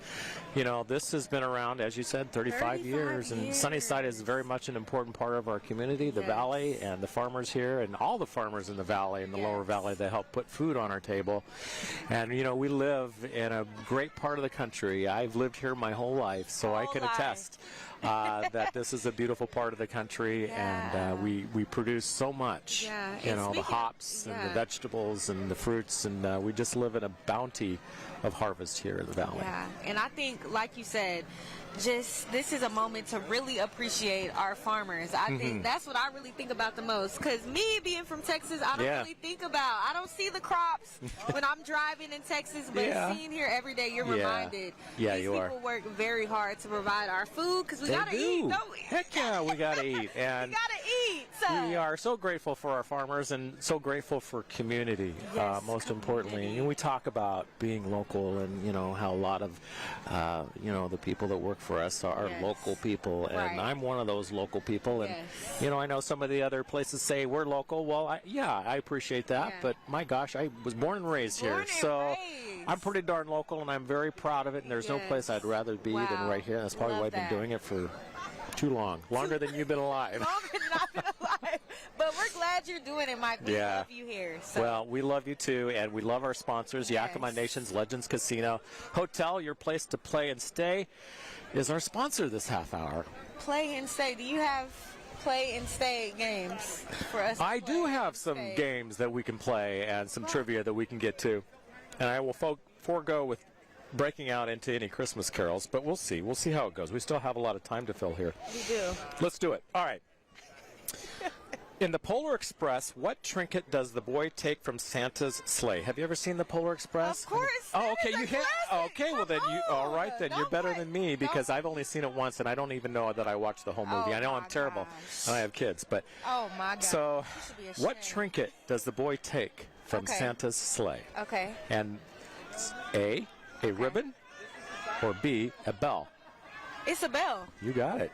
this has been around, as you said, 35 years, and Sunnyside is very much an important part of our community, the valley, and the farmers here, and all the farmers in the valley and the lower valley that help put food on our table. And, we live in a great part of the country. I've lived here my whole life, so I can attest that this is a beautiful part of the country, and we produce so much. The hops and the vegetables and the fruits, and we just live in a bounty of harvest here in the valley. Yeah, and I think, like you said, this is a moment to really appreciate our farmers. I think that's what I really think about the most. Because me being from Texas, I don't really think about. I don't see the crops when I'm driving in Texas, but seeing here every day, you're reminded. Yeah, These you are. people work very hard to provide our food because we gotta eat, don't we? Heck yeah, we gotta eat, and we gotta eat. So we are so grateful for our farmers and so grateful for community, most importantly. And we talk about being local and, how a lot of, the people that work for us are local people. And I'm one of those local people. And, I know some of the other places say we're local. Well, I appreciate that. But my gosh, I was born and raised here. So I'm pretty darn local, and I'm very proud of it. And there's no place I'd rather be than right here. That's probably why I've been doing it for too long. Longer than you've been alive. Longer than I've been alive. But we're glad you're doing it, Mike. We love you here. So. Well, we love you too, and we love our sponsors. Yakima Nation's Legends Casino Hotel, your place to play and stay, is our sponsor this half hour. Play and stay. Do you have play and stay games for us? I do have some games that we can play and some trivia that we can get to. And I will forego with breaking out into any Christmas carols, but we'll see. We'll see how it goes. We still have a lot of time to fill here. We do. Let's do it. All right. In the Polar Express, what trinket does the boy take from Santa's sleigh? Have you ever seen the Polar Express? Of course. Oh, okay. You have. Okay. Well, then you. All right. Then you're better than me because I've only seen it once, and I don't even know that I watched the whole movie. I know I'm terrible, and I have kids, but. Oh my God. So, what trinket does the boy take from Santa's sleigh? Okay. And A, a ribbon, or B, a bell? It's a bell. You got it.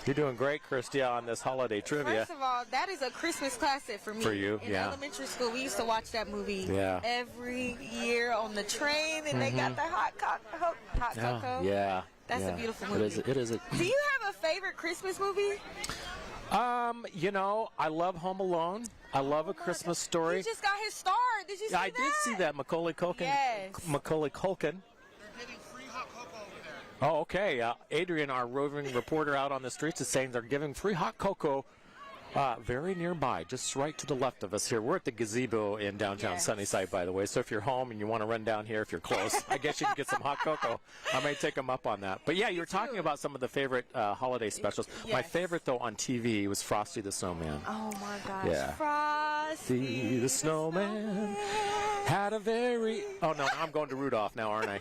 You're doing great, Christia, on this holiday trivia. First of all, that is a Christmas classic for me. For you, in elementary school, we used to watch that movie every year on the train, and they got the hot cocoa. Yeah. That's a beautiful movie. It is. Do you have a favorite Christmas movie? I love Home Alone. I love A Christmas Story. He just got his star. Did you see that? I did see that. Macaulay Culkin. Yes. Macaulay Culkin. Oh, okay. Adrian, our roving reporter out on the streets, is saying they're giving free hot cocoa very nearby, just right to the left of us here. We're at the gazebo in downtown Sunnyside, by the way. So if you're home and you want to run down here, if you're close, I guess you can get some hot cocoa. I may take them up on that. But yeah, you were talking about some of the favorite holiday specials. Yes. My favorite, though, on TV was Frosty the Snowman. Oh my gosh. Yeah. Frosty the Snowman had a very... Oh, no, I'm going to Rudolph now, aren't I?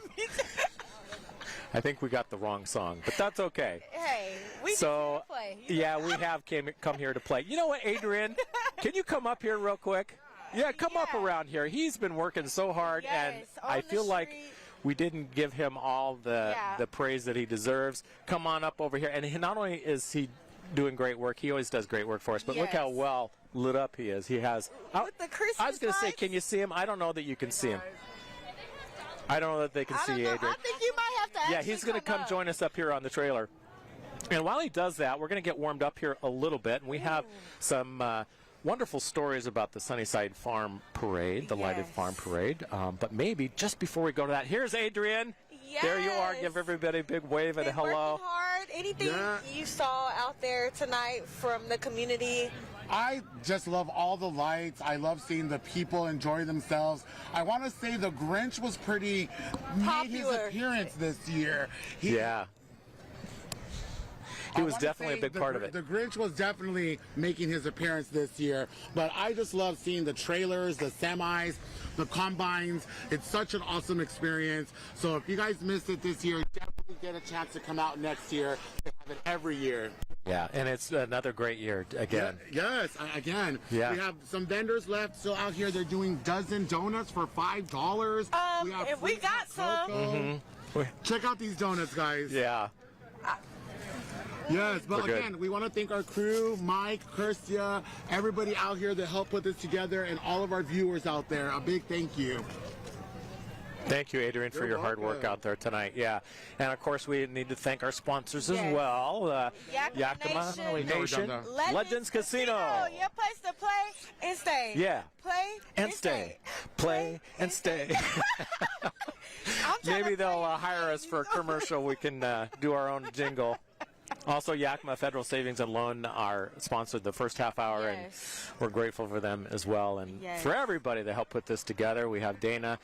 I think we got the wrong song, but that's okay. Hey, we so can play. Yeah, we have come here to play. You know what, Adrian? Can you come up here real quick? Yeah, come up around here. He's been working so hard, and I feel like we didn't give him all the praise that he deserves. Come on up over here. And not only is he doing great work, he always does great work for us, but look how well lit up he is. He has. With the Christmas I was going to say, lights? can you see him? I don't know that you can see him. I don't know that they can see you, Adrian. I think you might have to Yeah, he's going to come up. join us up here on the trailer. And while he does that, we're going to get warmed up here a little bit. And we have some wonderful stories about the Sunnyside Farm Parade, the lighted farm parade. But maybe just before we go to that, here's Adrian. Yes. There you are. Give everybody a big wave and a hello. Working hard. Anything you saw out there tonight from the community? I just love all the lights. I love seeing the people enjoy themselves. I want to say the Grinch was pretty made his appearance this year. He was definitely a big part of it. The Grinch was definitely making his appearance this year, but I just love seeing the trailers, the semis, the combines. It's such an awesome experience. So if you guys missed it this year, definitely get a chance to come out next year. They have it every year. Yeah, and it's another great year again. Again. Yeah. We have some vendors left still out here. They're doing dozen donuts for $5. We got some. Check out these donuts, guys. Yeah. Yes, but again, we want to thank our crew, Mike, Kirstia, everybody out here that helped put this together, and all of our viewers out there. A big thank you. Thank you, Adrian, for your hard work out there tonight. Yeah, and of course we need to thank our sponsors as well. Yakima Nation, Legends Casino. Your place to play and stay. Yeah. Play and stay. Play and stay. Maybe they'll hire us for a commercial. We can do our own jingle. Also, Yakima Federal Savings and Loan are sponsored the first half hour, and we're grateful for them as well. And for everybody that helped put this together, we have Dana,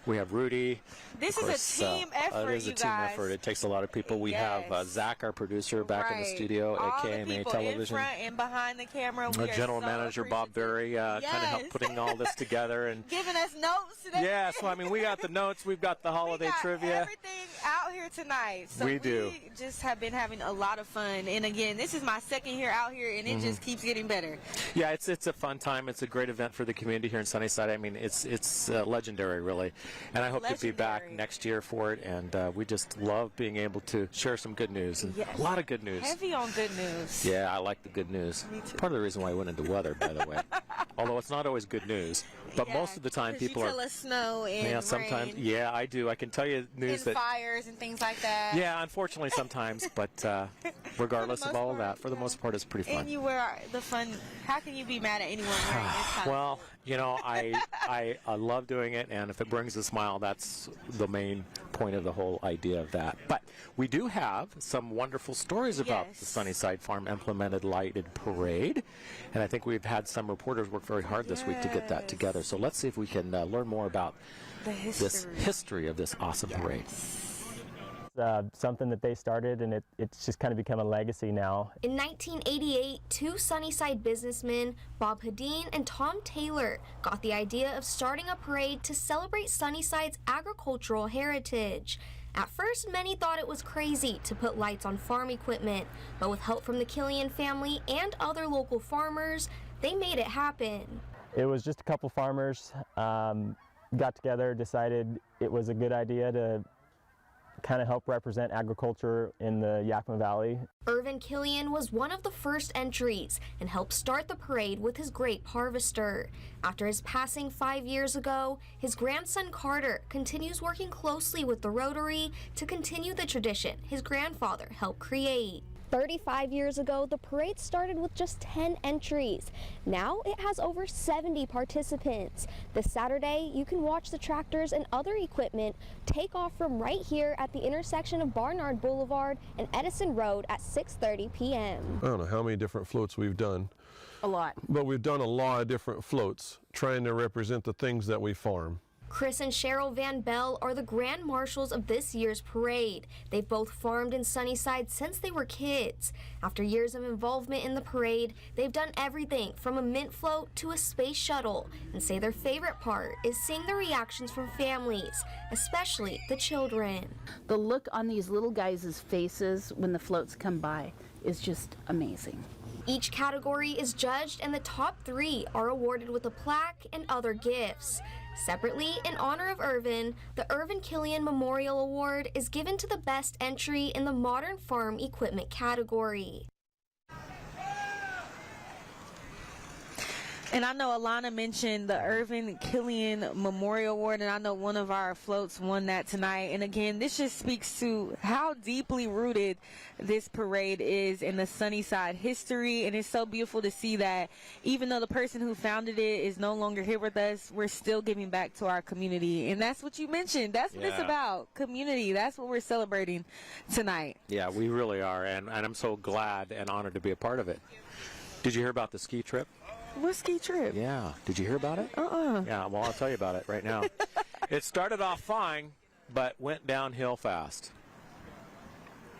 we have Rudy. This is a team effort, It is a team effort. It takes a lot of people. We have Zach, our producer, back in the studio at KMA Television. In front and behind the camera. General Manager Bob Berry kind of helped putting all this together and giving us notes today. Yeah, so I mean, we got the notes, we've got the holiday trivia. Everything out here tonight. So we just have been having a lot of fun. And again, this is my second year out here, and it just keeps getting better. Yeah, it's a fun time. It's a great event for the community here in Sunnyside. I mean, it's legendary, really. And I hope to be back next year for it. And we just love being able to share some good news. And a lot of good news. Heavy on good news. Yeah, I like the good news. Me too. Part of the reason why I went into weather, by the way. Although it's not always good news. But most of the time people you tell us snow and yeah, sometimes. rain. Yeah, I do. I can tell you news and that fires and things like that. Yeah, unfortunately sometimes, but regardless of all of that, for the most part, it's pretty fun. And you wear the fun. How can you be mad at anyone wearing this kind Well, you know, I love doing it, and if it brings a smile, that's the main point of the whole idea of that. But we do have some wonderful stories about the Sunnyside Farm Implemented Lighted Parade, and I think we've had some reporters work very hard this week to get that together. So let's see if we can learn more about this history of this awesome parade. Something that they started, and it's just kind of become a legacy now. In 1988, two Sunnyside businessmen, Bob Hadeen and Tom Taylor, got the idea of starting a parade to celebrate Sunnyside's agricultural heritage. At first, many thought it was crazy to put lights on farm equipment, but with help from the Killian family and other local farmers, they made it happen. It was just a couple farmers got together, decided it was a good idea to kind of help represent agriculture in the Yakima Valley. Irvin Killian was one of the first entries and helped start the parade with his grape harvester. After his passing 5 years ago, his grandson Carter continues working closely with the Rotary to continue the tradition his grandfather helped create. 35 years ago, the parade started with just 10 entries. Now it has over 70 participants. This Saturday, you can watch the tractors and other equipment take off from right here at the intersection of Barnard Boulevard and Edison Road at 6:30 p.m. I don't know how many different floats we've done. A lot. But we've done a lot of different floats trying to represent the things that we farm. Chris and Cheryl Van Bell are the grand marshals of this year's parade. They've both farmed in Sunnyside since they were kids. After years of involvement in the parade, they've done everything from a mint float to a space shuttle, and say their favorite part is seeing the reactions from families, especially the children. The look on these little guys' faces when the floats come by is just amazing. Each category is judged, and the top 3 are awarded with a plaque and other gifts. Separately, in honor of Irvin, the Irvin Killian Memorial Award is given to the best entry in the modern farm equipment category. And I know Alana mentioned the Irvin Killian Memorial Award, and I know one of our floats won that tonight. And again, this just speaks to how deeply rooted this parade is in the Sunnyside history. And it's so beautiful to see that even though the person who founded it is no longer here with us, we're still giving back to our community. And that's what you mentioned. That's what it's about, community. That's what we're celebrating tonight. Yeah, we really are, and I'm so glad and honored to be a part of it. Did you hear about the ski trip? What ski trip? Yeah. Did you hear about it? Yeah, well, I'll tell you about it right now. It started off fine, but went downhill fast.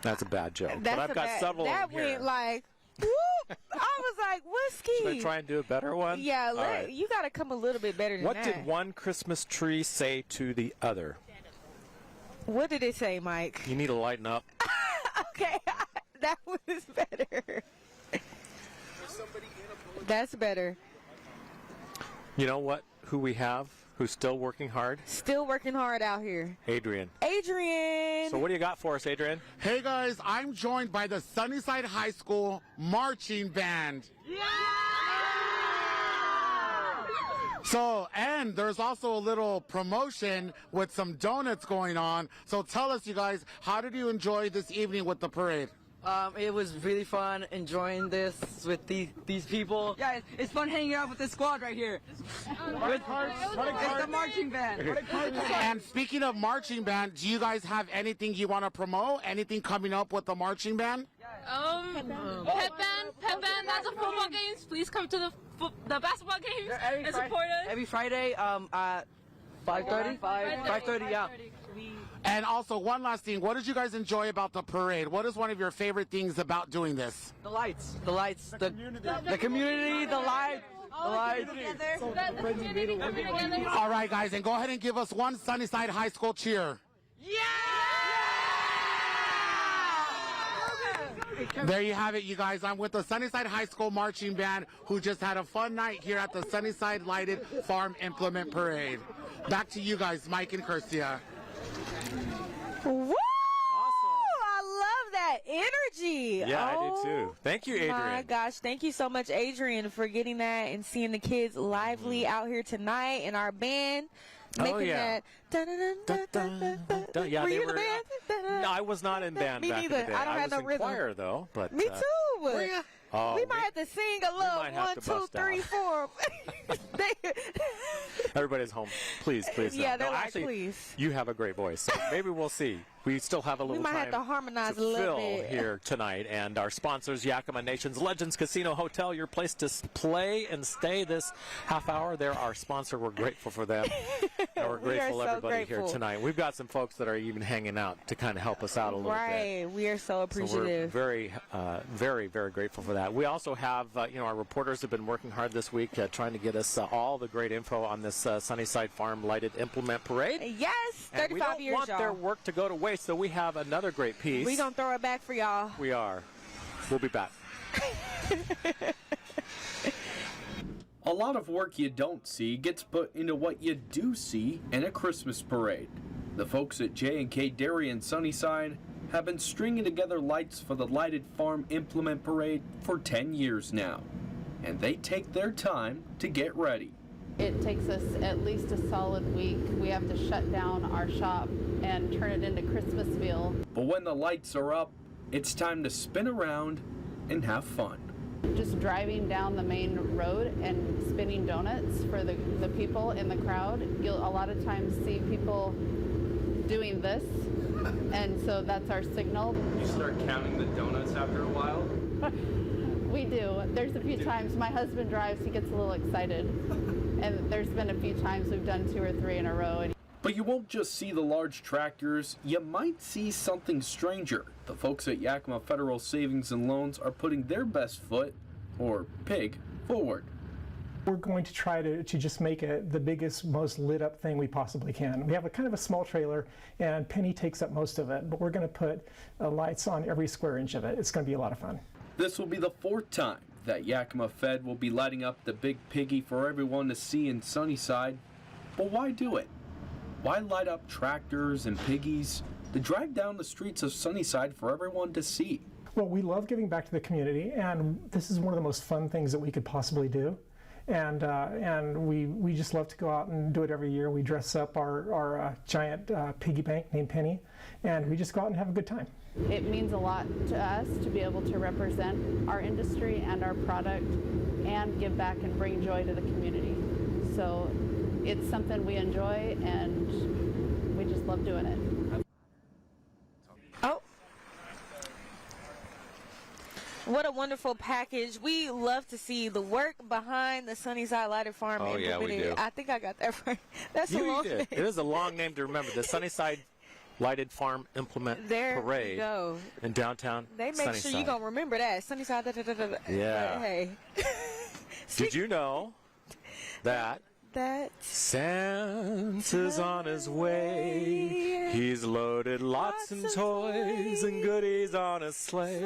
That's a bad joke. But I've got several that of them here. went like, whoop. I was like, what ski? Should I try and do a better one? Yeah, right. You got to come a little bit better than What that. did one Christmas tree say to the other? What did it say, Mike? You need to lighten up. Okay, that was better. That's better. You know what? Who we have who's still working hard? Still working hard out here. Adrian. Adrian! So what do you got for us, Adrian? Hey guys, I'm joined by the Sunnyside High School Marching Band. So, and there's also a little promotion with some donuts going on. So tell us, you guys, how did you enjoy this evening with the parade? It was really fun enjoying this with these people. Yeah, it's fun hanging out with this squad right here. It's the marching band. And speaking of marching band, do you guys have anything you want to promote? Anything coming up with the marching band? Pep band, that's the football games. Please come to the basketball games and support us. Every Friday at 5:30? 5:30, yeah. And also, one last thing. What did you guys enjoy about the parade? What is one of your favorite things about doing this? The lights, the community, the lights. All right, guys, and go ahead and give us one Sunnyside High School cheer. There you have it, you guys. I'm with the Sunnyside High School Marching Band, who just had a fun night here at the Sunnyside Lighted Farm Implement Parade. Back to you guys, Mike and Kirsia. Woo! I love that energy. Yeah, I do too. Thank you, Adrian. My gosh, thank you so much, Adrian, for getting that and seeing the kids lively out here tonight and our band making that. Yeah, were you in the band? No, I was not in band Me back in neither. the day. I don't have no was in rhythm. choir though, but Me too. were you? Oh, we might have to sing a little might have 1, to 2, bust 3, out. 4. Everybody's home. Please, please. Yeah, no. they're No, like, actually, please. You have a great voice. So maybe we'll see. We still have a little might time have to harmonize to a little fill bit. here tonight. And our sponsors, Yakima Nation's Legends Casino Hotel, your place to play and stay this half hour. They're our sponsor. We're grateful for them. And we're grateful so everybody grateful. here tonight. We've got some folks that are even hanging out to kind of help us out a little bit. Right. We are so So appreciative. we're very, very grateful for that. We also have, our reporters have been working hard this week trying to get us all the great info on this Sunnyside Farm Lighted Implement Parade. Yes, And 35 we don't years, want y'all. their work to go to waste, so we have another great piece. We're going to throw it back for y'all. We are. We'll be back. A lot of work you don't see gets put into what you do see in a Christmas parade. The folks at J&K Dairy in Sunnyside have been stringing together lights for the Lighted Farm Implement Parade for 10 years now, and they take their time to get ready. It takes us at least a solid week. We have to shut down our shop and turn it into Christmasville. But when the lights are up, it's time to spin around and have fun. Just driving down the main road and spinning donuts for the people in the crowd. You'll a lot of times see people doing this, and so that's our signal. You start counting the donuts after a while? We do. There's a few times my husband drives, he gets a little excited. And there's been a few times we've done 2 or 3 in a row. But you won't just see the large tractors, you might see something stranger. The folks at Yakima Federal Savings and Loans are putting their best foot, or pig, forward. We're going to try to just make it the biggest, most lit up thing we possibly can. We have a kind of a small trailer, and Penny takes up most of it, but we're going to put lights on every square inch of it. It's going to be a lot of fun. This will be the 4th time that Yakima Fed will be lighting up the big piggy for everyone to see in Sunnyside. But why do it? Why light up tractors and piggies to drive down the streets of Sunnyside for everyone to see? Well, we love giving back to the community, and this is one of the most fun things that we could possibly do. and we just love to go out and do it every year. We dress up our giant piggy bank named Penny, and we just go out and have a good time. It means a lot to us to be able to represent our industry and our product and give back and bring joy to the community. So it's something we enjoy, and we just love doing it. Oh. What a wonderful package. We love to see the work behind the Sunnyside Lighted Farm. Oh, yeah, we do. I think I got that right. That's a long did. It is a long name to remember. The Sunnyside Lighted Farm Implement Parade you go. in downtown They make Sunnyside. sure you're going to remember that. Sunnyside. Yeah. But, hey. Did you know that Santa's on his way? He's loaded lots of toys and goodies on his sleigh.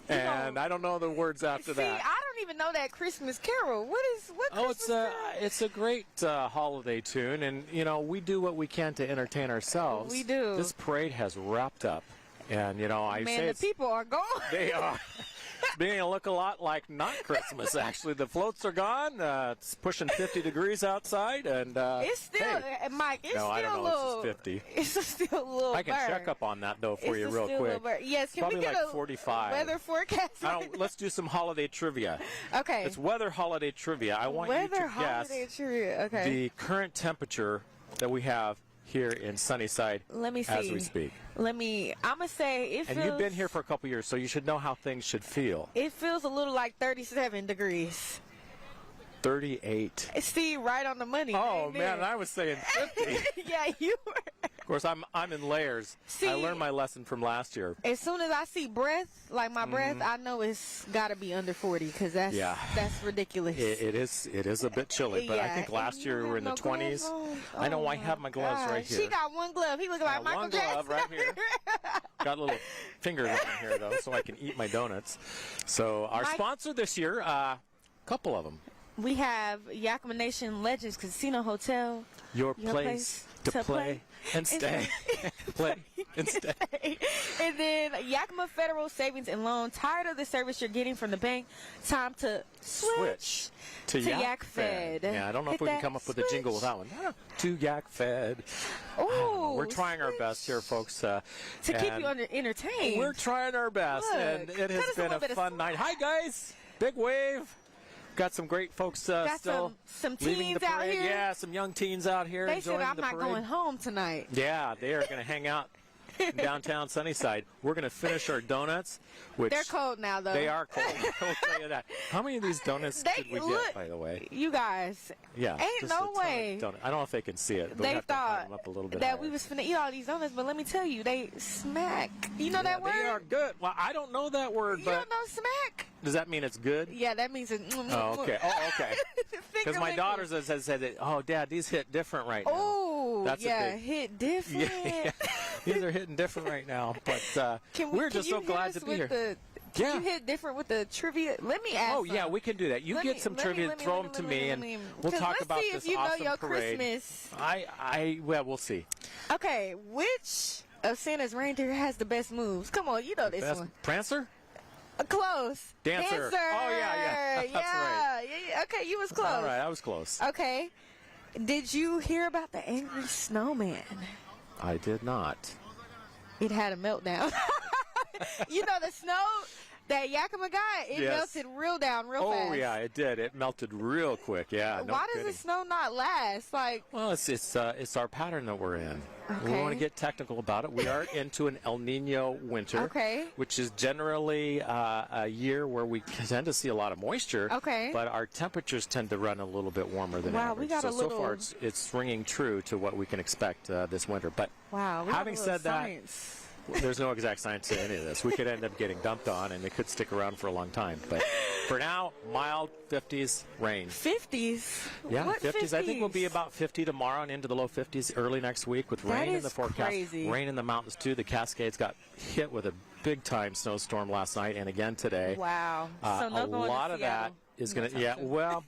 And I don't know the words after that. I don't even know that Christmas Carol. What Christmas Carol? It's a great holiday tune, and you know we do what we can to entertain ourselves. We do. This parade has wrapped up, and you know I say the people are gone. They are. It's beginning to look a lot like not Christmas, actually. The floats are gone. It's pushing 50 degrees outside, and it's still, hey, Mike. It's no, still I don't know. a little. It's 50. It's still a little. I can check up on that though for you real quick. Yes, can probably we get like a 45. weather forecast? Let's do some holiday trivia. Okay. It's weather holiday trivia. I want you to guess trivia. Okay. the current temperature that we have here in Sunnyside Let me see. as we speak. I'm gonna say it feels. And you've been here for a couple years, so you should know how things should feel. It feels a little like 37 degrees. 38. See, right on the money. Oh man, I was saying 50. Yeah, you were. Of course, I'm in layers. See, I learned my lesson from last year. As soon as I see breath, like my breath, I know it's got to be under 40 because that's ridiculous. It is a bit chilly, but I think last year we were in the 20s. I know I have my gloves right here. She got one glove. He looking like Michael Jackson. One glove right here. Got little fingers on here though, so I can eat my donuts. So our sponsor this year, a couple of them. We have Yakima Nation Legends Casino Hotel. Your place to play and stay. Play and stay. And then Yakima Federal Savings and Loan. Tired of the service you're getting from the bank? Time to switch to Yak Fed. Yeah, I don't know if we can come up with a jingle with that one. To Yak Fed. Oh, we're trying our best here, folks. To keep you entertained. We're trying our best, and it has been a fun night. Hi, guys. Big wave. Got some great folks still some leaving the teens out parade. here. Yeah, some young teens out here They enjoying said I'm the not parade. going home tonight. Yeah, they are going to hang out in downtown Sunnyside. We're going to finish our donuts, which they're cold now, though. They are cold. I will tell you that. How many of these donuts did we get, by the way? You guys, yeah, ain't no way. I don't know if they can see it. But They we have to thought climb up a little bit that higher. we was finna eat all these donuts, but let me tell you, they smack. You know that word? They are good. Well, I don't know that word, You but don't know smack? does that mean it's good? Yeah, that means it's. Oh, okay. Oh, okay. Because my daughters has said that. Oh, Dad, these hit different right now. Oh, That's yeah, a big, hit different. Yeah, these are hitting different right now. But we're just so glad to be here. Can you hit different with the trivia? Let me ask. Oh, yeah, we can do that. You get some trivia, throw them to me, and we'll talk about this awesome parade. Let's see if you know your Christmas. Well, we'll see. Okay, which of Santa's reindeer has the best moves? Come on, you know this one. Prancer? Close. Dancer. Oh, yeah. That's right. Yeah. Okay, you was close. All right, I was close. Okay. Did you hear about the angry snowman? I did not. It had a meltdown. You know the snow that Yakima got, it melted real fast. Oh yeah, it did. It melted real quick. Yeah. No Why kidding. does the snow not last? Well, it's our pattern that we're in. Okay. We want to get technical about it. We are into an El Nino winter, which is generally a year where we tend to see a lot of moisture. Okay. But our temperatures tend to run a little bit warmer than average. We got so far it's ringing true to what we can expect this winter. But having said that. There's no exact science to any of this. We could end up getting dumped on, and it could stick around for a long time. But for now, mild 50s rain. 50s? Yeah, what 50s. I think we'll be about 50 tomorrow and into the low 50s early next week with rain in the forecast. Crazy. Rain in the mountains, too. The Cascades got hit with a big-time snowstorm last night and again today. Wow. So a lot of that is going to,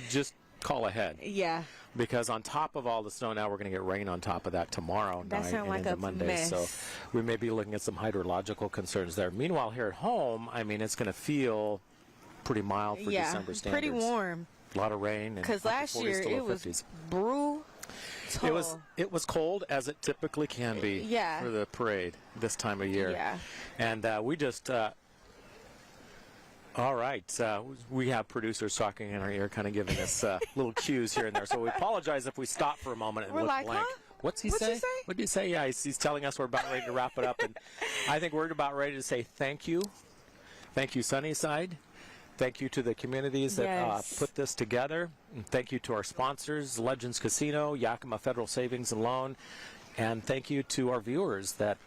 just call ahead. Yeah. Because on top of all the snow now, we're going to get rain on top of that tomorrow night and into Monday. Mess. So we may be looking at some hydrological concerns there. Meanwhile, here at home, I mean, it's going to feel pretty mild for December standards. Pretty warm. A lot of rain. Because last year it was brutal. It was cold, as it typically can be for the parade this time of year. Yeah. And we just, all right, we have producers talking in our ear, kind of giving us little cues here and there. So we apologize if we stop for a moment and We're look like, blank. huh? What'd he say? What did he say? Yeah, he's telling us we're about ready to wrap it up. And I think we're about ready to say thank you. Thank you, Sunnyside. Thank you to the communities that put this together. And thank you to our sponsors, Legends Casino, Yakima Federal Savings and Loan. And thank you to our viewers that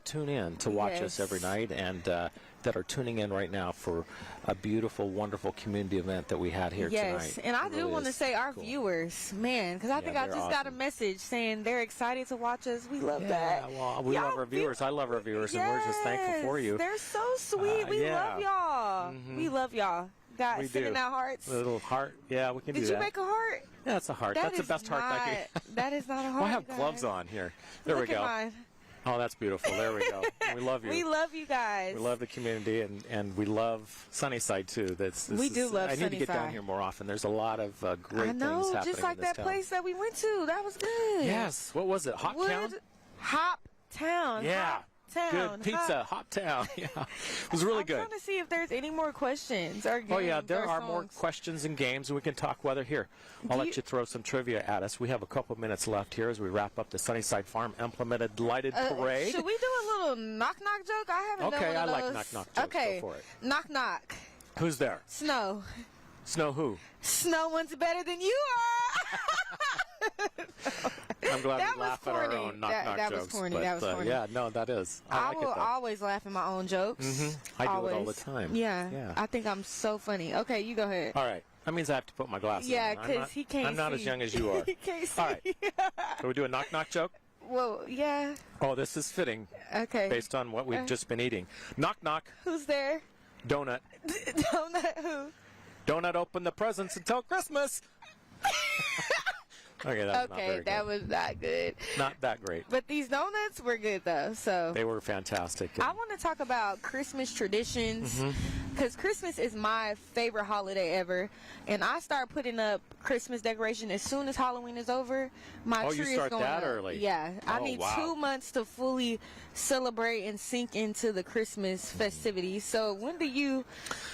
tune in to watch us every night and that are tuning in right now for a beautiful, wonderful community event that we had here tonight. Yes, and I do want to say our viewers, man, because I think I just got a message saying they're excited to watch us. We love that. Well, we love our viewers. I love our viewers, and we're just thankful for you. They're so sweet. We love y'all. We love y'all. God, sending out hearts. A little heart. Yeah, we can do that. Did you make a heart? Yeah, it's a heart. That's the best heart I can. That is not a heart. Well, I have gloves on here. There Look we go. At mine. Oh, that's beautiful. There we go. We love you. We love you guys. We love the community, and we love Sunnyside, too. We do love Sunnyside. I need to get down here more often. There's a lot of great things happening just like in this that town. place that we went to. That was good. Yes. What was it? Hop Town? Hop Town. Yeah. Hop Town. Good pizza. Hop Town. Yeah. It was really good. I'm trying to see if there's any more questions or games. Oh, yeah. There are songs. more questions and games, and we can talk weather here. I'll let you throw some trivia at us. We have a couple minutes left here as we wrap up the Sunnyside Farm Implemented Lighted Parade. Should we do a little knock-knock joke? I haven't done one of those. Okay, I like knock-knock jokes. Okay. Go for it. Knock-knock. Who's there? Snow. Snow who? Snow one's better than you are. I'm glad we laugh at our own knock-knock jokes. That was corny. But, that was corny. Yeah, no, that is. I like will it, though. always laugh at my own jokes. I do it all the time. Yeah. I think I'm so funny. Okay, you go ahead. All right. That means I have to put my glasses on. Yeah, because he can't see. I'm not as young as you are. He can't see. All right. So we do a knock-knock joke? Well, yeah. Oh, this is fitting. Okay. Based on what we've just been eating. Knock-knock. Who's there? Donut. Donut who? Donut open the presents until Christmas. Okay, that was not good. Not that great. But these donuts were good though. So they were fantastic. I want to talk about Christmas traditions because Christmas is my favorite holiday ever, and I start putting up Christmas decoration as soon as Halloween is over. My tree you is start going that up. early? Yeah, I need 2 months to fully celebrate and sink into the Christmas festivities. So when do you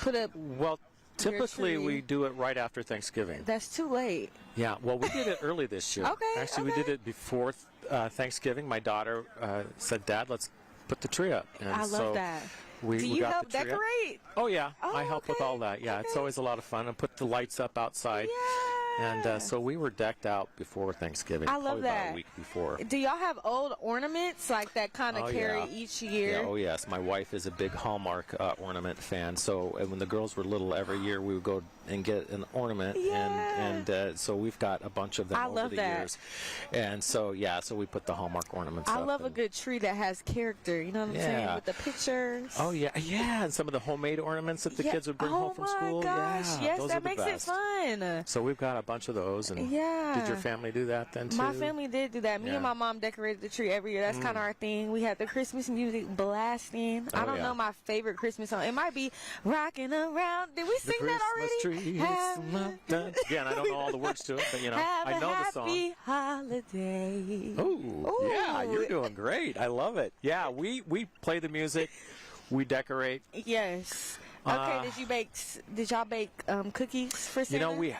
put up? Well, typically we do it right after Thanksgiving. That's too late. Yeah, well, we did it early this year. Okay. Actually, we did it before Thanksgiving. My daughter said, "Dad, let's put the tree up." And I love so that. We do you got help the tree decorate? Up. Oh yeah, I help with all that. Yeah, it's always a lot of fun. And put the lights up outside. And so we were decked out before Thanksgiving. I love probably that. About a week before. Do y'all have old ornaments like that kind of carry each year? Yeah, oh yes. My wife is a big Hallmark ornament fan. So when the girls were little, every year we would go and get an ornament. And so we've got a bunch of them over the years. And so, so we put the Hallmark ornaments up. I love a good tree that has character. You know what I'm saying? With the pictures. Oh, yeah. Yeah, and some of the homemade ornaments that the kids would bring home from school. Oh, my gosh. Yeah, yes, those that are the makes best. it fun. So we've got a bunch of those. And did your family do that then, too? My family did do that. Me and my mom decorated the tree every year. That's kind of our thing. We had the Christmas music blasting. I don't know my favorite Christmas song. It might be Rockin' Around. Did we sing that already? Again, I don't know all the words to it, but, I know the song. Happy holiday. Oh, yeah, you're doing great. I love it. Yeah, we play the music. We decorate. Yes. Okay, did y'all bake cookies for Santa? We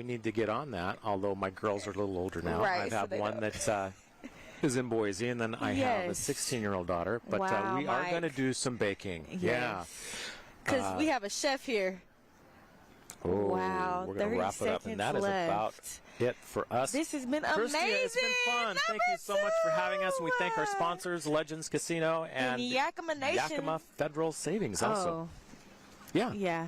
need to get on that, although my girls are a little older now. Right, I have one that is in Boise, and then I have a 16-year-old daughter. But we are going to do some baking. Yes. Yeah. Because we have a chef here. Oh, wow, we're going to wrap it up, and that is about it for us. This has been Christy, amazing. It's been fun. Thank you so much for having us. And we thank our sponsors, Legends Casino and Yakima Nation. Yakima Federal Savings also. Yeah. Yeah.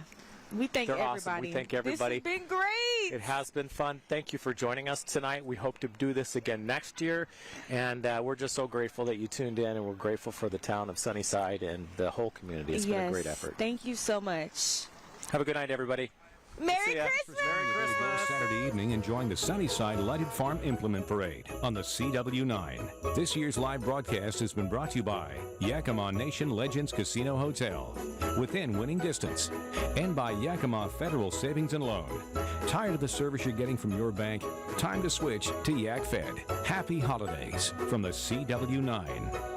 We thank everybody. Awesome. We thank everybody. This has been great. It has been fun. Thank you for joining us tonight. We hope to do this again next year. And we're just so grateful that you tuned in, and we're grateful for the town of Sunnyside and the whole community. It's been a great effort. Thank you so much. Have a good night, everybody. Merry Christmas! Saturday evening enjoying the Sunnyside Lighted Farm Implement Parade on the CW9. This year's live broadcast has been brought to you by Yakima Nation Legends Casino Hotel, within winning distance, and by Yakima Federal Savings and Loan. Tired of the service you're getting from your bank? Time to switch to Yak Fed. Happy holidays from the CW9.